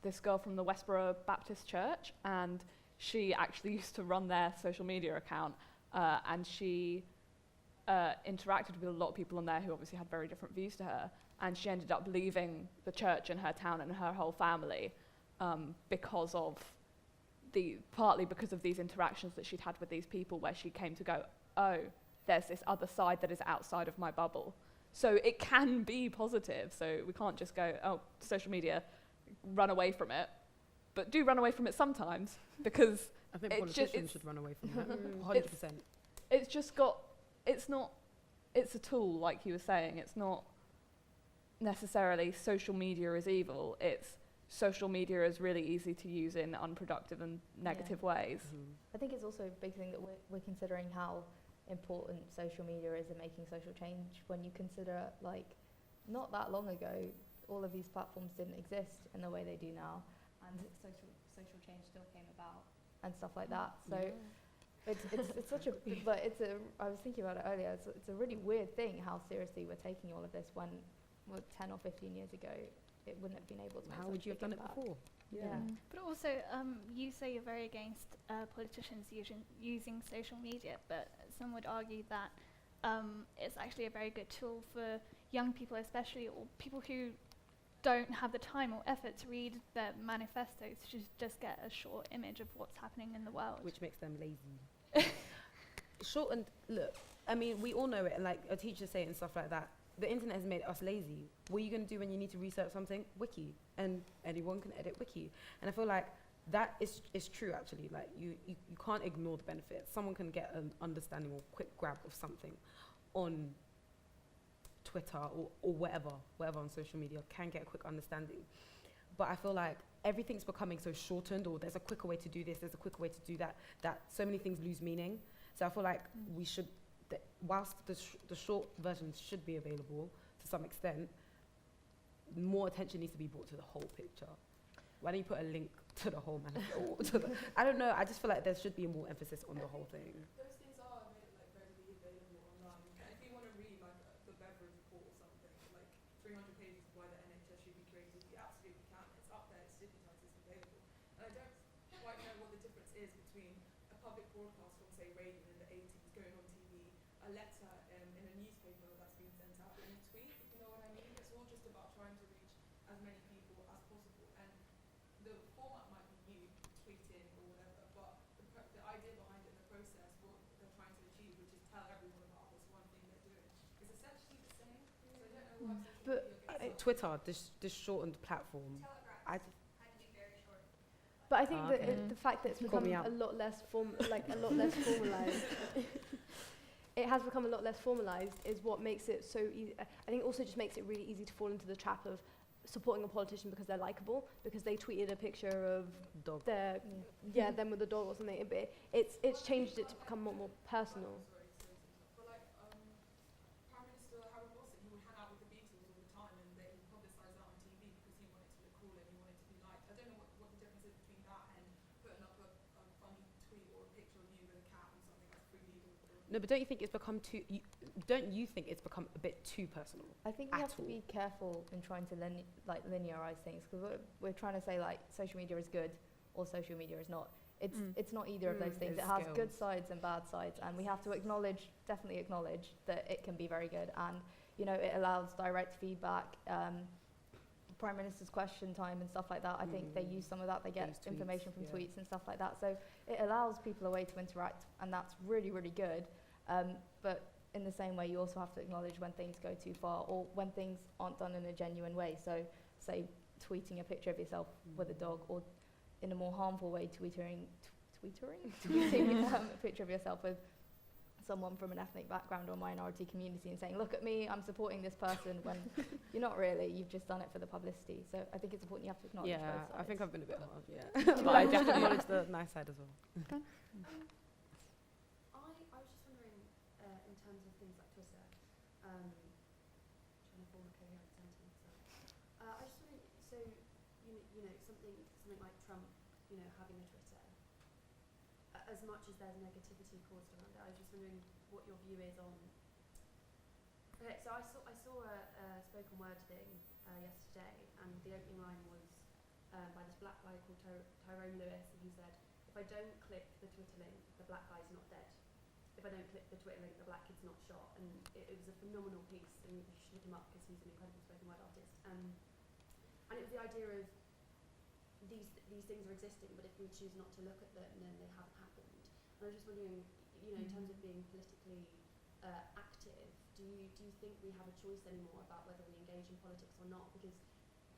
[SPEAKER 2] this girl from the Westboro Baptist Church, and she actually used to run their social media account, and she interacted with a lot of people on there who obviously had very different views to her, and she ended up leaving the church in her town and her whole family partly because of these interactions that she'd had with these people, where she came to go, oh, there's this other side that is outside of my bubble. So it can be positive. So we can't just go, oh, social media, run away from it. But do run away from it sometimes, because
[SPEAKER 4] I think politicians should run away from that. 100%.
[SPEAKER 2] It's just got, it's a tool, like you were saying. It's not necessarily social media is evil. It's social media is really easy to use in unproductive and negative ways.
[SPEAKER 3] I think it's also a big thing that we're considering how important social media is in making social change, when you consider, like, not that long ago, all of these platforms didn't exist in the way they do now, and social change still came about and stuff like that. So it's such a, but I was thinking about it earlier, it's a really weird thing how seriously we're taking all of this, when 10 or 15 years ago it wouldn't have been able to.
[SPEAKER 4] How would you have done it before?
[SPEAKER 3] Yeah.
[SPEAKER 1] But also, you say you're very against politicians using social media, but some would argue that it's actually a very good tool for young people, especially, or people who don't have the time or effort to read their manifestos, to just get a short image of what's happening in the world.
[SPEAKER 4] Which makes them lazy. Short and, look, I mean, we all know it, and like a teacher say it and stuff like that. The internet has made us lazy. What are you going to do when you need to research something? Wiki. And anyone can edit Wiki. And I feel like that is true, actually. Like, you can't ignore the benefits. Someone can get an understanding or quick grab of something on Twitter or whatever on social media, can get a quick understanding. But I feel like everything's becoming so shortened, or there's a quicker way to do this, there's a quicker way to do that, that so many things lose meaning. So I feel like we should, whilst the short versions should be available to some extent, more attention needs to be brought to the whole picture. Why don't you put a link to the whole manifesto? I don't know, I just feel like there should be more emphasis on the whole thing.
[SPEAKER 8] Those things are readily available online. If you want to read the Beveridge report or something, 300 pages of why the NHS should be created, you absolutely can. It's up there, it's and I don't quite know what the difference is between a public broadcast from, say, radio in the 80s going on TV, a letter in a newspaper that's been sent out, and a tweet, if you know what I mean. It's all just about trying to reach as many people as possible, and the format might be you tweeting or whatever, but the idea behind it, the process, what they're trying to achieve, which is tell everyone about this one thing they're doing, is essentially the same. So I don't know why social
[SPEAKER 5] But
[SPEAKER 8] media gets
[SPEAKER 4] Twitter, this shortened platform.
[SPEAKER 6] Telegraph
[SPEAKER 4] I-
[SPEAKER 6] had to be very short.
[SPEAKER 5] But I think that
[SPEAKER 4] Okay.
[SPEAKER 5] the fact that it's
[SPEAKER 4] Call
[SPEAKER 5] become
[SPEAKER 4] me out.
[SPEAKER 5] a lot less formalized. It has become a lot less formalized is what makes it so easy. I think also just makes it really easy to fall into the trap of supporting a politician because they're likable, because they tweeted a picture of
[SPEAKER 4] Dog.
[SPEAKER 5] their them with a dog or something. But it's changed it to become more personal.
[SPEAKER 8] But like Prime Minister Harold Wilson, he would hang out with the Beatles all the time, and he publicised that on TV because he wanted to look cool and he wanted to be liked. I don't know what the difference is between that and putting up a funny tweet or a picture of you with a cat or something that's freely or
[SPEAKER 4] No, but don't you think it's become too? Don't you think it's become a bit too personal?
[SPEAKER 3] I think we
[SPEAKER 4] At
[SPEAKER 3] have to
[SPEAKER 4] all.
[SPEAKER 3] be careful in trying to linearize things, because we're trying to say like social media is good or social media is not. It's not either of those things.
[SPEAKER 4] There's
[SPEAKER 3] It has good
[SPEAKER 4] scales.
[SPEAKER 3] sides and bad sides, and we have to definitely acknowledge that it can be very good, and it allows direct feedback. Prime Minister's question time and stuff like that. I think they use some of that. They get
[SPEAKER 4] Use tweets,
[SPEAKER 3] information from
[SPEAKER 4] yeah.
[SPEAKER 3] tweets and stuff like that. So it allows people a way to interact, and that's really, really good. But in the same way, you also have to acknowledge when things go too far or when things aren't done in a genuine way. So, say, tweeting a picture of yourself with a dog, or in a more harmful way, tweeting a picture of yourself with someone from an ethnic background or minority community and saying, look at me, I'm supporting this person, when you're not really, you've just done it for the publicity. So I think it's important you have to acknowledge
[SPEAKER 4] Yeah,
[SPEAKER 3] both sides.
[SPEAKER 4] I think I've been a bit harsh, yeah. But I definitely acknowledge the nice side as well.
[SPEAKER 9] I was just wondering, in terms of things like Twitter, trying to form a coherent sentence. I just wondering, so you know something like Trump, having a Twitter. As much as there's negativity caused around it, I was just wondering what your view is on. Okay, so I saw a spoken word thing yesterday, and the opening line was by this black guy called Tyrone Lewis, and he said, "If I don't click the Twitter link, the black guy's not dead. If I don't click the Twitter link, the black kid's not shot." And it was a phenomenal piece, and you should look him up because he's an incredible spoken word artist. And it was the idea of these things are existing, but if we choose not to look at them, then they haven't happened. And I was just wondering, in terms of being politically active, do you think we have a choice anymore about whether we engage in politics or not? Because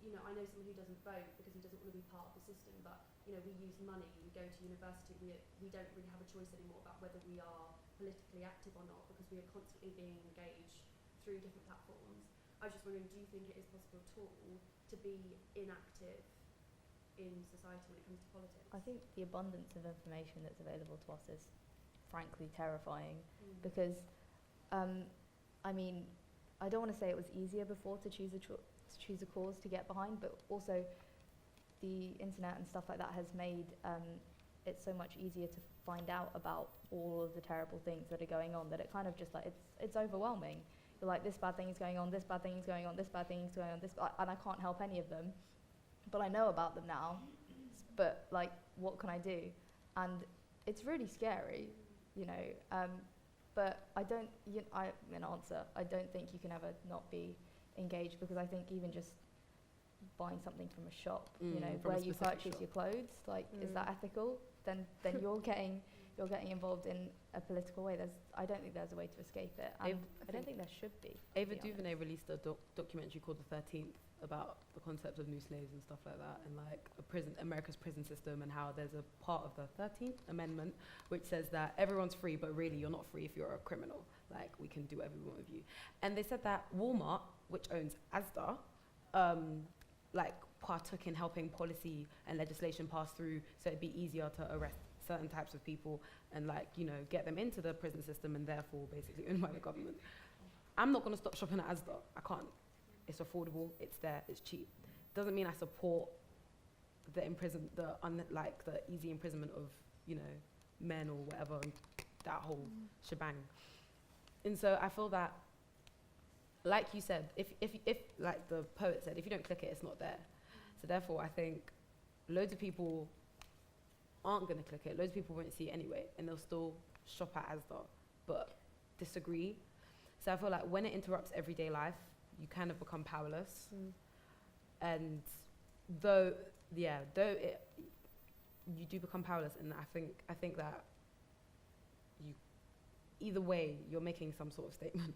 [SPEAKER 9] I know someone who doesn't vote because he doesn't want to be part of the system, but we use money, we go to university, we don't really have a choice anymore about whether we are politically active or not, because we are constantly being engaged through different platforms. I was just wondering, do you think it is possible at all to be inactive in society when it comes to politics?
[SPEAKER 3] I think the abundance of information that's available to us is frankly terrifying, because I don't want to say it was easier before to choose a cause to get behind, but also the internet and stuff like that has made it so much easier to find out about all of the terrible things that are going on, that it kind of just like it's overwhelming. You're like, this bad thing is going on, this bad thing is going on, this bad thing is going on, and I can't help any of them, but I know about them now. But like, what can I do? And it's really scary, but I don't think you can ever not be engaged, because I think even just buying something from a shop,
[SPEAKER 4] From a
[SPEAKER 3] where you
[SPEAKER 4] specific
[SPEAKER 3] purchase
[SPEAKER 4] shop.
[SPEAKER 3] your clothes, like, is that ethical? Then you're getting involved in a political way. I don't think there's a way to escape it, and I don't think there should be. to
[SPEAKER 4] Ava
[SPEAKER 3] be honest.
[SPEAKER 4] DuVernay released a documentary called The 13th about the concept of new slaves and stuff like that, and like America's prison system, and how there's a part of the 13th Amendment which says that everyone's free, but really you're not free if you're a criminal. Like, we can do whatever we want with you. And they said that Walmart, which owns Asda, partook in helping policy and legislation pass through so it'd be easier to arrest certain types of people and get them into the prison system, and therefore basically owned by the government. I'm not going to stop shopping at Asda. I can't. It's affordable, it's there, it's cheap. Doesn't mean I support the easy imprisonment of, men or whatever, and that whole shebang. And so I feel that, like you said, if like the poet said, if you don't click it, it's not there. So therefore, I think loads of people aren't going to click it. Loads of people won't see it anyway, and they'll still shop at Asda, but disagree. So I feel like when it interrupts everyday life, you kind of become powerless. And though it, you do become powerless, and I think that you, either way, you're making some sort of statement.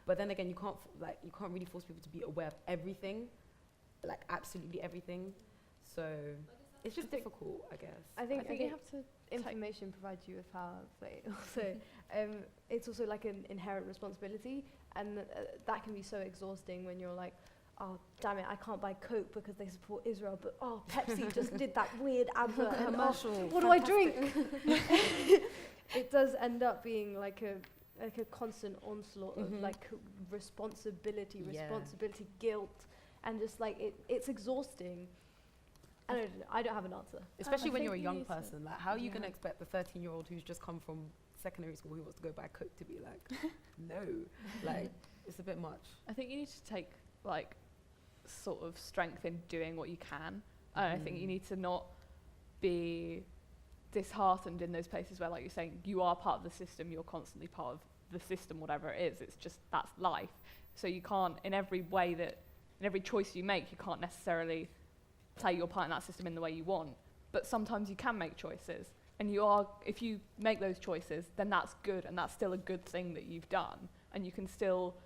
[SPEAKER 4] But then again, you can't really force people to be aware of everything, like absolutely everything. So it's just difficult, I guess.
[SPEAKER 5] I think
[SPEAKER 2] you have to
[SPEAKER 5] information provides you with power, but also it's also like an inherent responsibility, and that can be so exhausting when you're like, oh damn it, I can't buy Coke because they support Israel, but oh Pepsi just did that weird advert and
[SPEAKER 4] commercial.
[SPEAKER 5] What do I drink? It does end up being like a constant onslaught of like responsibility, guilt, and just like it's exhausting. I don't have an answer.
[SPEAKER 4] Especially
[SPEAKER 7] I
[SPEAKER 4] when
[SPEAKER 7] think
[SPEAKER 4] you're a
[SPEAKER 7] you
[SPEAKER 4] young
[SPEAKER 7] need to-
[SPEAKER 4] person. Like, how are you going to expect the 13-year-old who's just come from secondary school who wants to go buy Coke to be like, no, like, it's a bit much.
[SPEAKER 2] I think you need to take like sort of strength in doing what you can. I think you need to not be disheartened in those places where, like you're saying, you are part of the system, you're constantly part of the system, whatever it is. It's just, that's life. So you can't, in every choice you make, you can't necessarily play your part in that system in the way you want. But sometimes you can make choices. And if you make those choices, then that's good, and that's still a good thing that you've done. And you can still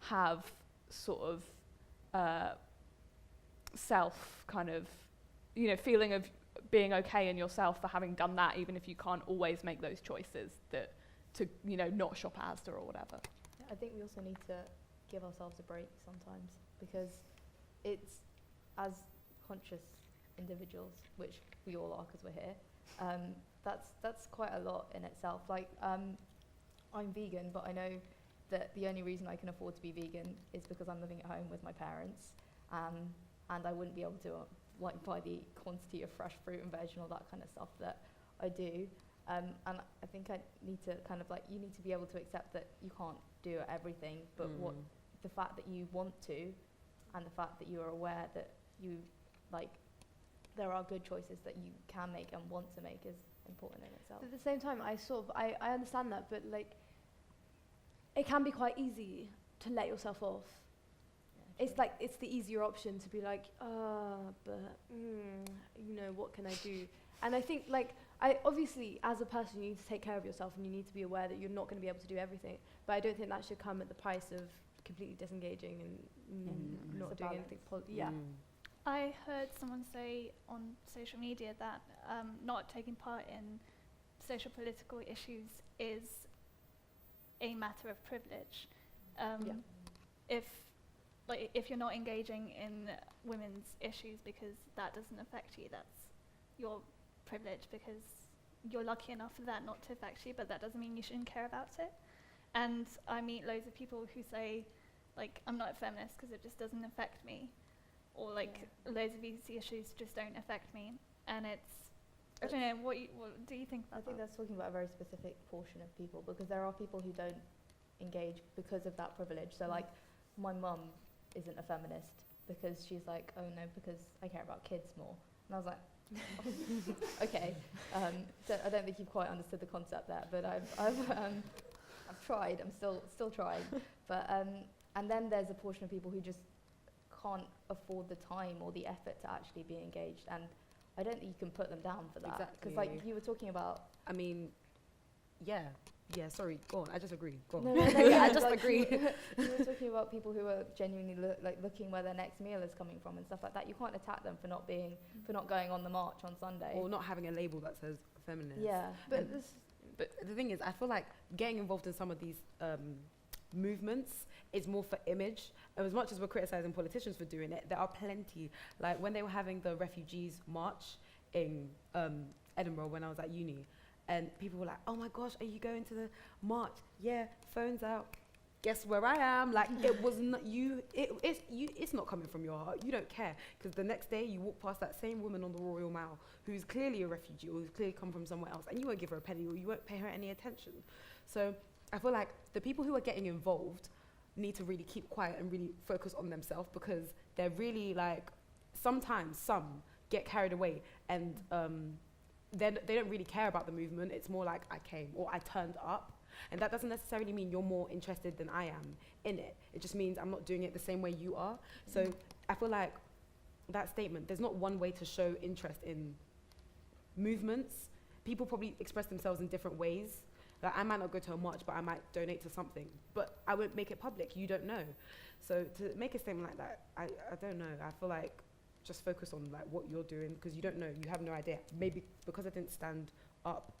[SPEAKER 2] have sort of self kind of, feeling of being okay in yourself for having done that, even if you can't always make those choices to not shop at Asda or whatever.
[SPEAKER 3] I think we also need to give ourselves a break sometimes, because it's, as conscious individuals, which we all are because we're here, that's quite a lot in itself. Like, I'm vegan, but I know that the only reason I can afford to be vegan is because I'm living at home with my parents, and I wouldn't be able to buy the quantity of fresh fruit and veg and all that kind of stuff that I do. And I think I need to kind of you need to be able to accept that you can't do everything, but the fact that you want to, and the fact that you are aware that you there are good choices that you can make and want to make is important in itself.
[SPEAKER 5] At the same time, I understand that, but it can be quite easy to let yourself off.
[SPEAKER 3] Yeah,
[SPEAKER 5] It's it's the easier option to be like, but what can I do? And I think obviously as a person you need to take care of yourself, and you need to be aware that you're not going to be able to do everything. But I don't think that should come at the price of completely disengaging and not doing anything.
[SPEAKER 1] I heard someone say on social media that not taking part in social political issues is a matter of privilege. If you're not engaging in women's issues because that doesn't affect you, that's your privilege, because you're lucky enough for that not to affect you, but that doesn't mean you shouldn't care about it. And I meet loads of people who say, I'm not a feminist because it just doesn't affect me, or loads of these issues just don't affect me. And it's, I don't know, what do you think about
[SPEAKER 3] I think
[SPEAKER 1] that?
[SPEAKER 3] that's talking about a very specific portion of people, because there are people who don't engage because of that privilege. So my mum isn't a feminist because she's like, oh no, because I care about kids more. And I was like, okay. So I don't think you've quite understood the concept there, but I've tried. I'm still trying. But and then there's a portion of people who just can't afford the time or the effort to actually be engaged, and I don't think you can put them down for that. Because you were talking about.
[SPEAKER 4] I mean, yeah. Sorry, go on. I just agree. Go on.
[SPEAKER 3] No,
[SPEAKER 4] I just agree.
[SPEAKER 3] You were talking about people who are genuinely looking where their next meal is coming from and stuff like that. You can't attack them for not going on the march on Sunday,
[SPEAKER 4] Or not having a label that says feminist.
[SPEAKER 3] Yeah,
[SPEAKER 4] But the thing is, I feel like getting involved in some of these movements is more for image. And as much as we're criticizing politicians for doing it, there are plenty. Like when they were having the refugees march in Edinburgh when I was at uni, and people were like, oh my gosh, are you going to the march? Yeah, phones out. Guess where I am? It was not you. It's not coming from your heart. You don't care, because the next day you walk past that same woman on the Royal Mile who's clearly a refugee or who's clearly come from somewhere else, and you won't give her a penny or you won't pay her any attention. So I feel like the people who are getting involved need to really keep quiet and really focus on themselves, because they're really sometimes some get carried away and then they don't really care about the movement. It's more like I came or I turned up. And that doesn't necessarily mean you're more interested than I am in it. It just means I'm not doing it the same way you are. So I feel like that statement, there's not one way to show interest in movements. People probably express themselves in different ways. Like I might not go to a march, but I might donate to something. But I won't make it public. You don't know. So to make a statement like that, I don't know. I feel like just focus on like what you're doing, because you don't know. You have no idea. Maybe because I didn't stand up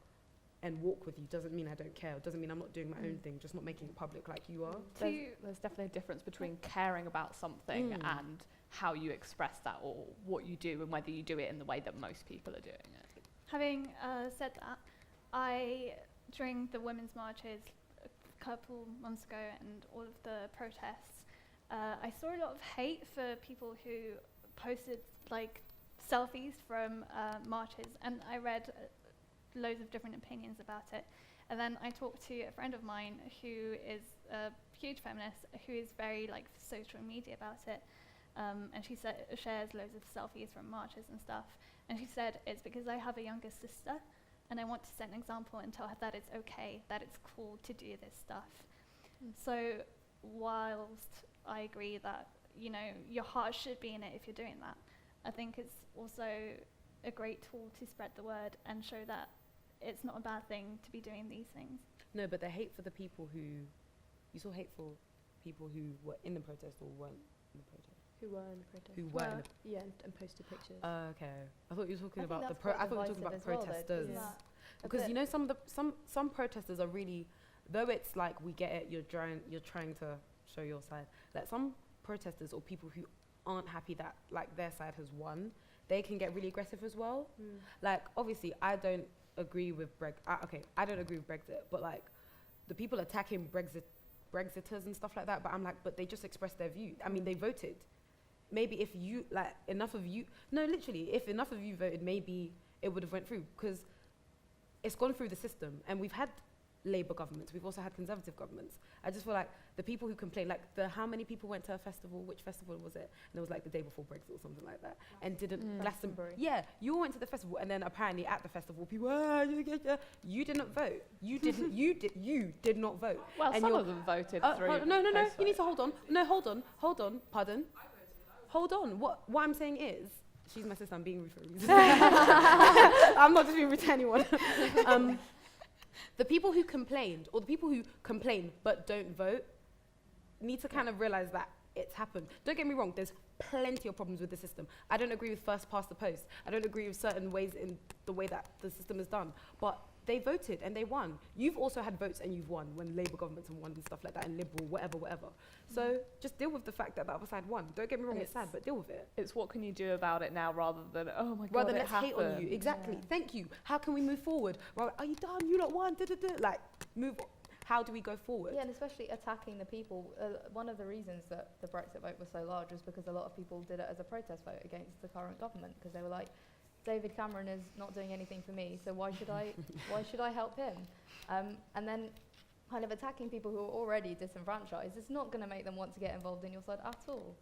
[SPEAKER 4] and walk with you doesn't mean I don't care. It doesn't mean I'm not doing my own thing, just not making it public like you are.
[SPEAKER 2] There's definitely a difference between caring about something and how you express that, or what you do, and whether you do it in the way that most people are doing it.
[SPEAKER 1] Having said that, during the women's marches a couple months ago and all of the protests, I saw a lot of hate for people who posted like selfies from marches, and I read loads of different opinions about it. And then I talked to a friend of mine who is a huge feminist, who is very like social media about it, and she shares loads of selfies from marches and stuff. And she said, it's because I have a younger sister, and I want to set an example and tell her that it's okay, that it's cool to do this stuff. So whilst I agree that, you know, your heart should be in it if you're doing that, I think it's also a great tool to spread the word and show that it's not a bad thing to be doing these things.
[SPEAKER 4] No, but the hate for the people who, you saw hateful people who were in the protest or weren't in the protest.
[SPEAKER 5] Who were in the protest?
[SPEAKER 4] Who were in the
[SPEAKER 5] Yeah, and posted pictures.
[SPEAKER 4] okay. I thought you were talking
[SPEAKER 3] I think
[SPEAKER 4] about the
[SPEAKER 3] that's quite
[SPEAKER 4] I thought you were talking
[SPEAKER 3] divisive
[SPEAKER 4] about
[SPEAKER 3] as well, though,
[SPEAKER 4] protesters.
[SPEAKER 3] isn't
[SPEAKER 5] Yeah.
[SPEAKER 3] that a
[SPEAKER 4] Because
[SPEAKER 3] bit-
[SPEAKER 4] you know some protesters are really, though it's like we get it, you're trying to show your side. Like some protesters or people who aren't happy that like their side has won, they can get really aggressive as well. Like obviously I don't agree with I don't agree with Brexit, but like the people attacking Brexiters and stuff like that, but I'm like, but they just expressed their view. I mean, they voted. Maybe if you like enough of you, no, literally, if enough of you voted, maybe it would have went through, because it's gone through the system, and we've had Labour governments, we've also had Conservative governments. I just feel like the people who complain, like how many people went to a festival, which festival was it? And it was like the day before Brexit or something like that, and didn't
[SPEAKER 3] Glastonbury.
[SPEAKER 4] Yeah, you all went to the festival, and then apparently at the festival, people, you didn't vote. You did not vote.
[SPEAKER 2] Well,
[SPEAKER 4] And
[SPEAKER 2] some
[SPEAKER 4] you're-
[SPEAKER 2] of them voted through.
[SPEAKER 4] No.
[SPEAKER 2] post
[SPEAKER 4] You need to
[SPEAKER 2] vote.
[SPEAKER 4] hold on. No, hold on. Pardon. Hold on. What I'm saying is, she's my sister. I'm being rude for a reason. I'm not just being rude to anyone. The people who complained, or the people who complain but don't vote, need to kind of realize that it's happened. Don't get me wrong. There's plenty of problems with the system. I don't agree with first past the post. I don't agree with certain ways in the way that the system is done. But they voted and they won. You've also had votes and you've won when Labour governments have won and stuff like that, and Liberal, whatever. So just deal with the fact that the other side won. Don't get me wrong,
[SPEAKER 2] And
[SPEAKER 4] it's sad, but deal with it.
[SPEAKER 2] It's what can you do about it now, rather than, oh my God,
[SPEAKER 4] Rather
[SPEAKER 2] it
[SPEAKER 4] than let's hate on you.
[SPEAKER 2] happened.
[SPEAKER 4] Exactly. Thank you. How can we move forward? Rather, are you done? You lot won. Like, move on. How do we go forward?
[SPEAKER 3] Yeah, and especially attacking the people. One of the reasons that the Brexit vote was so large was because a lot of people did it as a protest vote against the current government, because they were like, David Cameron is not doing anything for me, so why should I help him? And then kind of attacking people who are already disenfranchised, it's not going to make them want to get involved in your side at all.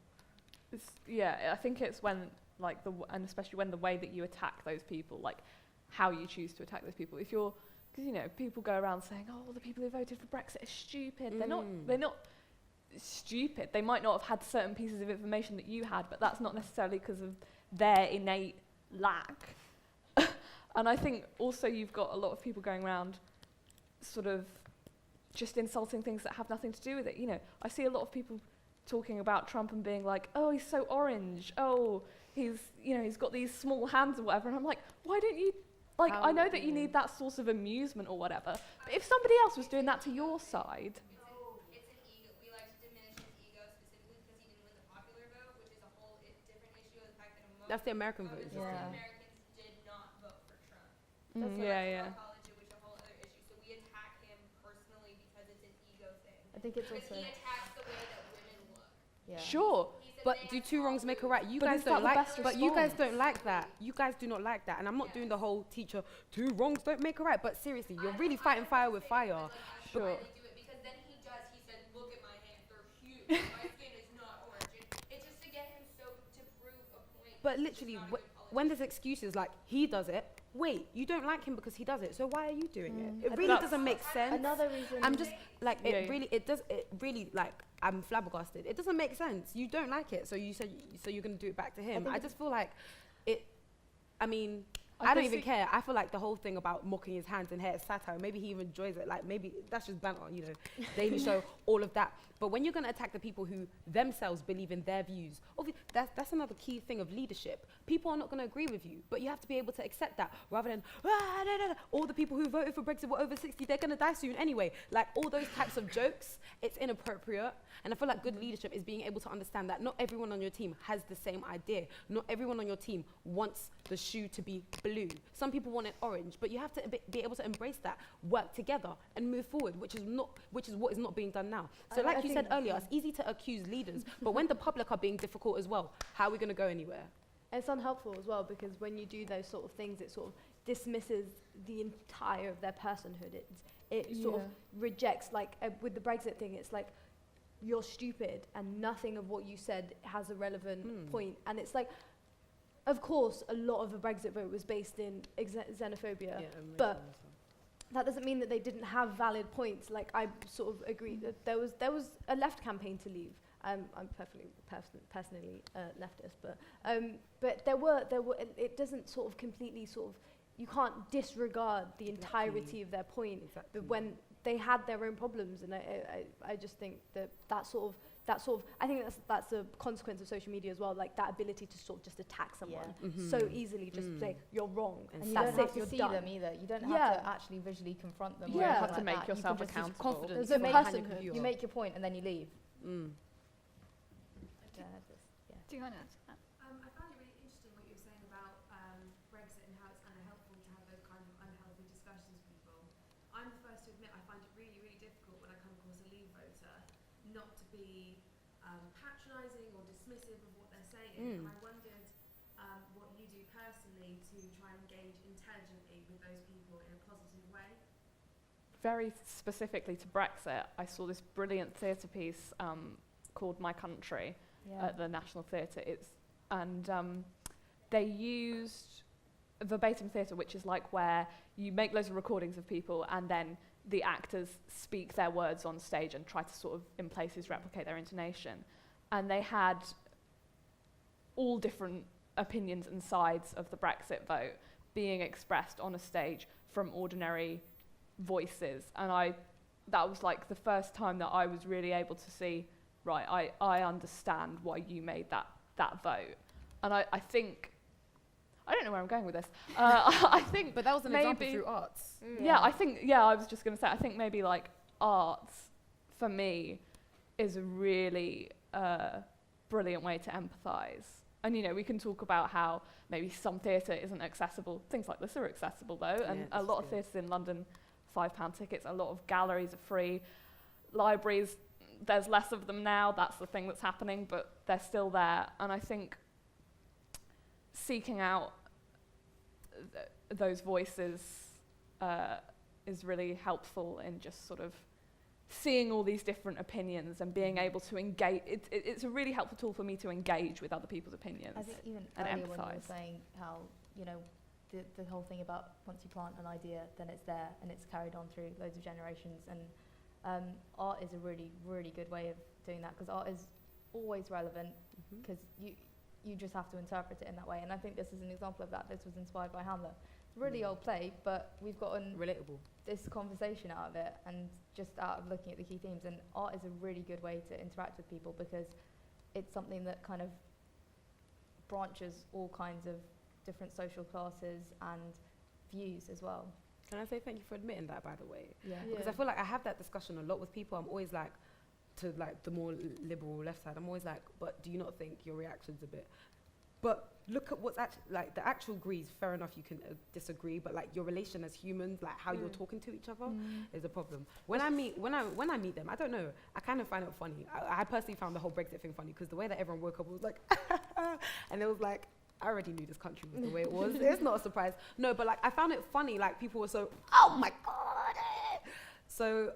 [SPEAKER 2] I think it's when, like, and especially when the way that you attack those people, like, how you choose to attack those people. If you're, because, you know, people go around saying, oh, the people who voted for Brexit are stupid. They're not stupid. They might not have had certain pieces of information that you had, but that's not necessarily because of their innate lack. And I think also you've got a lot of people going around sort of just insulting things that have nothing to do with it. You know, I see a lot of people talking about Trump and being like, oh, he's so orange. Oh, he's got these small hands or whatever. And I'm like, why don't you, like, I know that you need that source of amusement or whatever, but if somebody else was doing that to your side.
[SPEAKER 6] It's an ego. We like to diminish his ego specifically because he didn't win the popular vote, which is a whole different issue. The fact that
[SPEAKER 4] That's the American vote.
[SPEAKER 3] Yeah.
[SPEAKER 6] Americans did not vote for Trump.
[SPEAKER 2] Yeah.
[SPEAKER 6] College, which is a whole other issue. So we attack him personally because it's an ego thing.
[SPEAKER 3] I think it's
[SPEAKER 6] Because
[SPEAKER 3] also
[SPEAKER 6] he attacks the way that women look.
[SPEAKER 2] Sure.
[SPEAKER 6] He said
[SPEAKER 4] But
[SPEAKER 6] they
[SPEAKER 4] do
[SPEAKER 6] have
[SPEAKER 4] two wrongs make a right? You
[SPEAKER 2] But
[SPEAKER 4] guys
[SPEAKER 2] is that
[SPEAKER 4] don't
[SPEAKER 2] the
[SPEAKER 4] like,
[SPEAKER 2] best
[SPEAKER 4] but you guys
[SPEAKER 2] response?
[SPEAKER 4] don't like that. You guys do not like that. And I'm not doing the whole teacher, two wrongs don't make a right. But seriously, you're really fighting fire with fire.
[SPEAKER 2] Sure.
[SPEAKER 6] Why they do it, because then he said, look at my hands, they're huge. My skin is not orange. It's just to get him to prove a point.
[SPEAKER 4] But literally, when there's excuses like he does it, wait, you don't like him because he does it, so why are you doing it? It
[SPEAKER 3] I
[SPEAKER 4] really
[SPEAKER 2] think
[SPEAKER 4] doesn't make sense.
[SPEAKER 3] Another reason.
[SPEAKER 4] I'm just like,
[SPEAKER 2] Yeah.
[SPEAKER 4] it really, like, I'm flabbergasted. It doesn't make sense. You don't like it, so you said, so you're going to do it back to him.
[SPEAKER 3] think
[SPEAKER 4] I just feel like it, I mean,
[SPEAKER 2] I
[SPEAKER 4] I don't
[SPEAKER 2] can
[SPEAKER 4] even
[SPEAKER 2] see-
[SPEAKER 4] care. I feel like the whole thing about mocking his hands and hair is satire. Maybe he even enjoys it. Like, maybe that's just banter, you know, Daily Show, all of that. But when you're going to attack the people who themselves believe in their views, that's another key thing of leadership. People are not going to agree with you, but you have to be able to accept that rather than, all the people who voted for Brexit were over 60, they're going to die soon anyway. Like, all those types of jokes, it's inappropriate. And I feel like good leadership is being able to understand that not everyone on your team has the same idea. Not everyone on your team wants the shoe to be blue. Some people want it orange, but you have to be able to embrace that, work together, and move forward, which is what is not being done now. So, like you said earlier, it's easy to accuse leaders, but when the public are being difficult as well, how are we going to go anywhere?
[SPEAKER 5] It's unhelpful as well because when you do those sort of things, it sort of dismisses the entire of their personhood. It sort of rejects, like with the Brexit thing, it's like, you're stupid and nothing of what you said has a relevant point. And it's like, of course, a lot of the Brexit vote was based in xenophobia, but that doesn't mean that they didn't have valid points. Like, I sort of agree that there was a left campaign to leave. I'm personally leftist, but there were it doesn't sort of completely sort of, you can't disregard the entirety of their point. But when they had their own problems, and I just think that sort of I think that's a consequence of social media as well, like that ability to sort of just attack someone so easily, just say you're wrong,
[SPEAKER 3] And you
[SPEAKER 5] that's
[SPEAKER 3] don't have
[SPEAKER 5] it,
[SPEAKER 3] to
[SPEAKER 5] you're
[SPEAKER 3] see
[SPEAKER 5] done.
[SPEAKER 3] them either. You don't have to actually visually confront them. or
[SPEAKER 5] Yeah.
[SPEAKER 3] anything
[SPEAKER 5] You have
[SPEAKER 2] to
[SPEAKER 3] like
[SPEAKER 2] make
[SPEAKER 3] that. You
[SPEAKER 2] yourself
[SPEAKER 3] can just use
[SPEAKER 2] accountable.
[SPEAKER 3] confidence.
[SPEAKER 5] There's a
[SPEAKER 3] You
[SPEAKER 5] personhood.
[SPEAKER 3] You make your point and then you leave.
[SPEAKER 1] Do you want to add to that?
[SPEAKER 9] I found it really interesting what you were saying about Brexit and how it's kind of helpful to have those kind of unhealthy discussions with people. I'm the first to admit I find it really, really difficult when I come across a Leave voter not to be patronising or dismissive of what they're saying. And I wondered what you do personally to try and engage intelligently with those people in a positive way.
[SPEAKER 2] Very specifically to Brexit, I saw this brilliant theatre piece called My Country at the National Theatre. They used verbatim theatre, which is like where you make loads of recordings of people and then the actors speak their words on stage and try to sort of, in places, replicate their intonation. And they had all different opinions and sides of the Brexit vote being expressed on a stage from ordinary voices. And that was like the first time that I was really able to see, right, I understand why you made that vote. And I think, I don't know where I'm going with this. I think,
[SPEAKER 4] but that was an example through arts.
[SPEAKER 2] I was just going to say, I think maybe like arts, for me, is a really brilliant way to empathise. And, you know, we can talk about how maybe some theatre isn't accessible. Things like this are accessible, though. And a lot of theatres in London, £5 tickets. A lot of galleries are free. Libraries, there's less of them now. That's the thing that's happening, but they're still there. And I think seeking out those voices is really helpful in just sort of seeing all these different opinions and being able to engage. It's a really helpful tool for me to engage with other people's opinions.
[SPEAKER 3] I think even
[SPEAKER 2] and
[SPEAKER 3] earlier when you were
[SPEAKER 2] empathise.
[SPEAKER 3] saying how, you know, the whole thing about once you plant an idea, then it's there and it's carried on through loads of generations. And art is a really, really good way of doing that, because art is always relevant, because you just have to interpret it in that way. And I think this is an example of that. This was inspired by Hamlet. It's a really old play, but we've gotten
[SPEAKER 4] Relatable.
[SPEAKER 3] this conversation out of it, and just out of looking at the key themes. And art is a really good way to interact with people, because it's something that kind of branches all kinds of different social classes and views as well.
[SPEAKER 4] Can I say thank you for admitting that, by the way?
[SPEAKER 3] Yeah.
[SPEAKER 4] Because I feel like I have that discussion a lot with people. I'm always like, to like the more liberal left side, I'm always like, but do you not think your reaction's a bit? But look at what's actually, like, the actual agrees, fair enough, you can disagree, but like your relation as humans, like how you're talking to each other is a problem. When I meet them, I don't know, I kind of find it funny. I personally found the whole Brexit thing funny, because the way that everyone woke up was like, and it was like, I already knew this country was the way it was. It's not a surprise. No, but like I found it funny, like people were so, oh my God. So,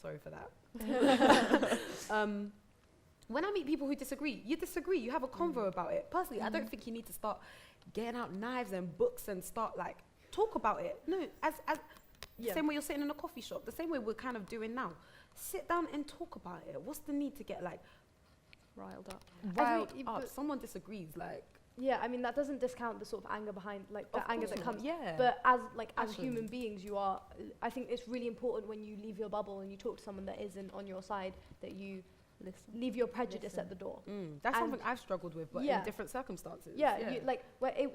[SPEAKER 4] sorry for that. when I meet people who disagree, you disagree. You have a convo about it. Personally, I don't think you need to start getting out knives and books and start like talk about it. No, as same way you're sitting in a coffee shop, the same way we're kind of doing now. Sit down and talk about it. What's the need to get like
[SPEAKER 2] Riled up.
[SPEAKER 4] riled
[SPEAKER 5] think-
[SPEAKER 4] up?
[SPEAKER 5] but-
[SPEAKER 4] Someone disagrees, like
[SPEAKER 5] Yeah, I mean that doesn't discount the sort of anger behind, like the
[SPEAKER 4] of
[SPEAKER 5] anger
[SPEAKER 4] course
[SPEAKER 5] that
[SPEAKER 4] not.
[SPEAKER 5] comes.
[SPEAKER 4] Yeah,
[SPEAKER 5] But as
[SPEAKER 4] Passion.
[SPEAKER 5] human beings, you are. I think it's really important when you leave your bubble and you talk to someone that isn't on your side that you leave your prejudice
[SPEAKER 3] Listen.
[SPEAKER 5] at the door.
[SPEAKER 4] That's
[SPEAKER 5] And-
[SPEAKER 4] something I've struggled with, but
[SPEAKER 5] Yeah.
[SPEAKER 4] in different circumstances.
[SPEAKER 5] Yeah, You, like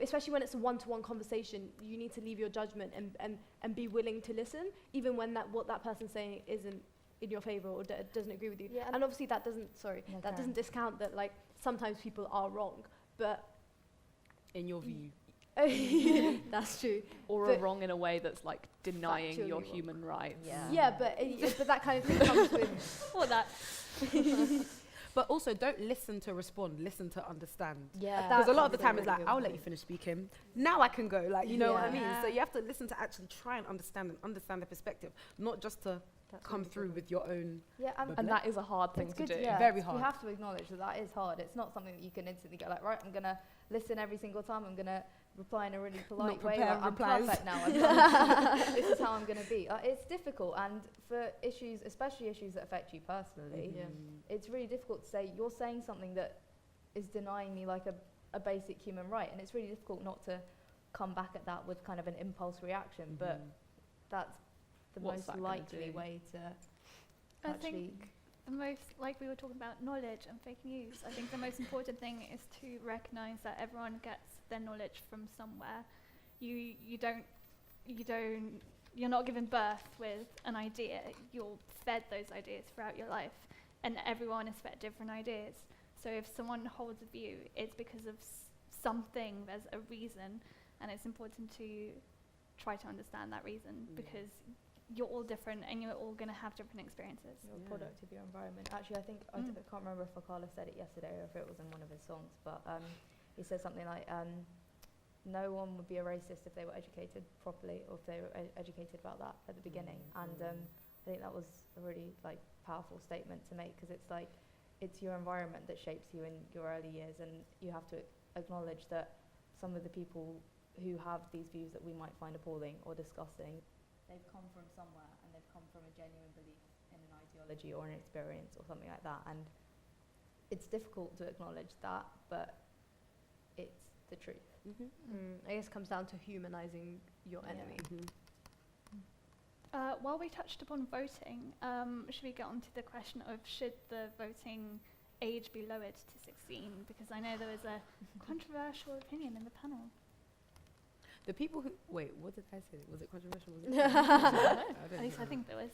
[SPEAKER 5] especially when it's a one-to-one conversation, you need to leave your judgment and be willing to listen, even when what that person's saying isn't in your favor or doesn't agree with you.
[SPEAKER 3] Yeah,
[SPEAKER 5] And obviously that doesn't
[SPEAKER 3] No,
[SPEAKER 5] that doesn't discount that like sometimes people are wrong, but
[SPEAKER 4] in your view.
[SPEAKER 5] that's true.
[SPEAKER 2] Or
[SPEAKER 5] But-
[SPEAKER 2] are wrong in a way that's like denying
[SPEAKER 5] Factually
[SPEAKER 2] your
[SPEAKER 5] wrong.
[SPEAKER 2] human rights.
[SPEAKER 3] Yeah.
[SPEAKER 5] Yeah, but that kind of thing comes with
[SPEAKER 1] Or that.
[SPEAKER 4] But also, don't listen to respond. Listen to understand.
[SPEAKER 3] Yeah.
[SPEAKER 4] Because a lot of the
[SPEAKER 3] That's a
[SPEAKER 4] time it's
[SPEAKER 3] really
[SPEAKER 4] like,
[SPEAKER 3] good
[SPEAKER 4] I'll let you
[SPEAKER 3] point.
[SPEAKER 4] finish speaking. Now I can go. Like, you know what I mean?
[SPEAKER 1] Yeah.
[SPEAKER 4] So you have to listen to actually try and understand the perspective, not just to come through with your own.
[SPEAKER 3] Yeah,
[SPEAKER 2] And that is a hard thing
[SPEAKER 3] it's
[SPEAKER 2] to
[SPEAKER 3] good.
[SPEAKER 2] do.
[SPEAKER 3] Yeah,
[SPEAKER 4] Very
[SPEAKER 3] You
[SPEAKER 4] hard.
[SPEAKER 3] have to acknowledge that is hard. It's not something that you can instantly go like, right, I'm gonna listen every single time. I'm gonna reply in a really polite way.
[SPEAKER 4] prepare
[SPEAKER 3] Like, I'm
[SPEAKER 4] replies.
[SPEAKER 3] perfect now. This is how I'm gonna be. It's difficult, and for issues, especially issues that affect you personally, it's really difficult to say you're saying something that is denying me like a basic human right, and it's really difficult not to come back at that with kind of an impulse reaction. But that's the
[SPEAKER 2] What's that
[SPEAKER 3] most
[SPEAKER 2] gonna
[SPEAKER 3] likely
[SPEAKER 2] do?
[SPEAKER 3] way to
[SPEAKER 1] I
[SPEAKER 3] actually.
[SPEAKER 1] think the most, like we were talking about knowledge and fake news, I think the most important thing is to recognise that everyone gets their knowledge from somewhere. You're not given birth with an idea. You're fed those ideas throughout your life, and everyone is fed different ideas. So if someone holds a view, it's because of something. There's a reason, and it's important to try to understand that reason because you're all different and you're all going to have different experiences.
[SPEAKER 3] You're a product of your environment. Actually, I think I can't remember if Akala said it yesterday or if it was in one of his songs, but he said something like, "No one would be a racist if they were educated properly, or if they were educated about that at the beginning." And I think that was a really like powerful statement to make because it's like it's your environment that shapes you in your early years, and you have to acknowledge that some of the people who have these views that we might find appalling or disgusting, they've come from somewhere and they've come from a genuine belief in an ideology or an experience or something like that. And it's difficult to acknowledge that, but it's the truth.
[SPEAKER 5] I guess it comes down to humanizing your
[SPEAKER 3] Yeah.
[SPEAKER 5] enemy.
[SPEAKER 1] While we touched upon voting, should we get on to the question of should the voting age be lowered to 16? Because I know there was a controversial opinion in the panel.
[SPEAKER 4] The people who wait, what did I say? Was it controversial? Was it
[SPEAKER 1] At least I think there was.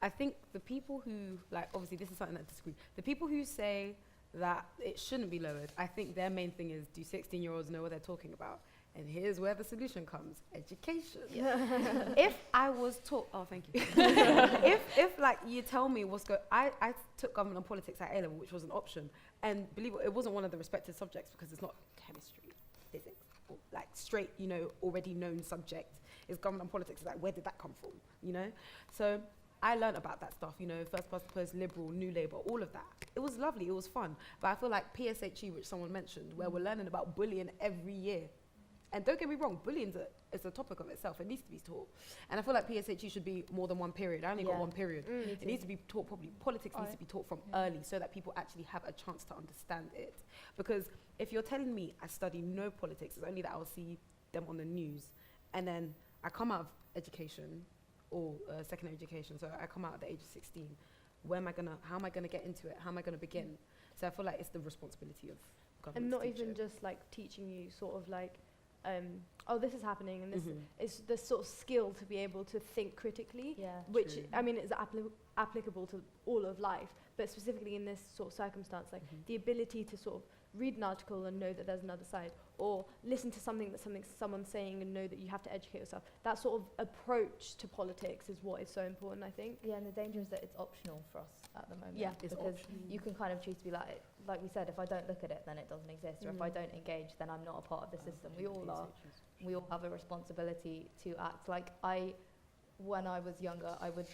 [SPEAKER 4] I think the people who like obviously this is something that I disagree. The people who say that it shouldn't be lowered, I think their main thing is do 16-year-olds know what they're talking about? And here's where the solution comes: education. If I was taught, oh thank you. if like you tell me what's I took government and politics at A level, which was an option, and believe it wasn't one of the respected subjects because it's not chemistry, physics, or like straight already known subject. It's government and politics. It's like where did that come from? So I learned about that stuff, first past the post, Liberal, New Labour, all of that. It was lovely, it was fun. But I feel like PSHE, which someone mentioned, where we're learning about bullying every year. And don't get me wrong, bullying is a topic of itself. It needs to be taught. And I feel like PSHE should be more than one period. I only got
[SPEAKER 3] Yeah.
[SPEAKER 4] one period.
[SPEAKER 3] Me
[SPEAKER 4] It
[SPEAKER 3] too.
[SPEAKER 4] needs to be taught properly. Politics needs to be taught from early so that people actually have a chance to understand it. Because if you're telling me I study no politics, it's only that I'll see them on the news. And then I come out of education or secondary education, so I come out at the age of 16. How am I gonna get into it? How am I gonna begin? So I feel like it's the responsibility of government.
[SPEAKER 5] And not
[SPEAKER 4] to teach
[SPEAKER 5] even
[SPEAKER 4] it.
[SPEAKER 5] just like teaching you sort of like, oh, this is happening, and this
[SPEAKER 4] Mhm.
[SPEAKER 5] is the sort of skill to be able to think critically,
[SPEAKER 3] Yeah.
[SPEAKER 5] which
[SPEAKER 4] True.
[SPEAKER 5] I mean is applicable to all of life, but specifically in this sort of circumstance, like
[SPEAKER 4] Mhm.
[SPEAKER 5] the ability to sort of read an article and know that there's another side, or listen to something that someone's saying and know that you have to educate yourself. That sort of approach to politics is what is so important, I think.
[SPEAKER 3] Yeah, and the danger is that it's optional for us at the moment.
[SPEAKER 5] Yeah.
[SPEAKER 4] It's
[SPEAKER 3] because
[SPEAKER 4] optional.
[SPEAKER 3] you can kind of choose to be like we said, if I don't look at it, then it doesn't exist, or if I don't engage, then I'm not a part of the system. We all are. We all have a responsibility to act. Like when I was younger, I was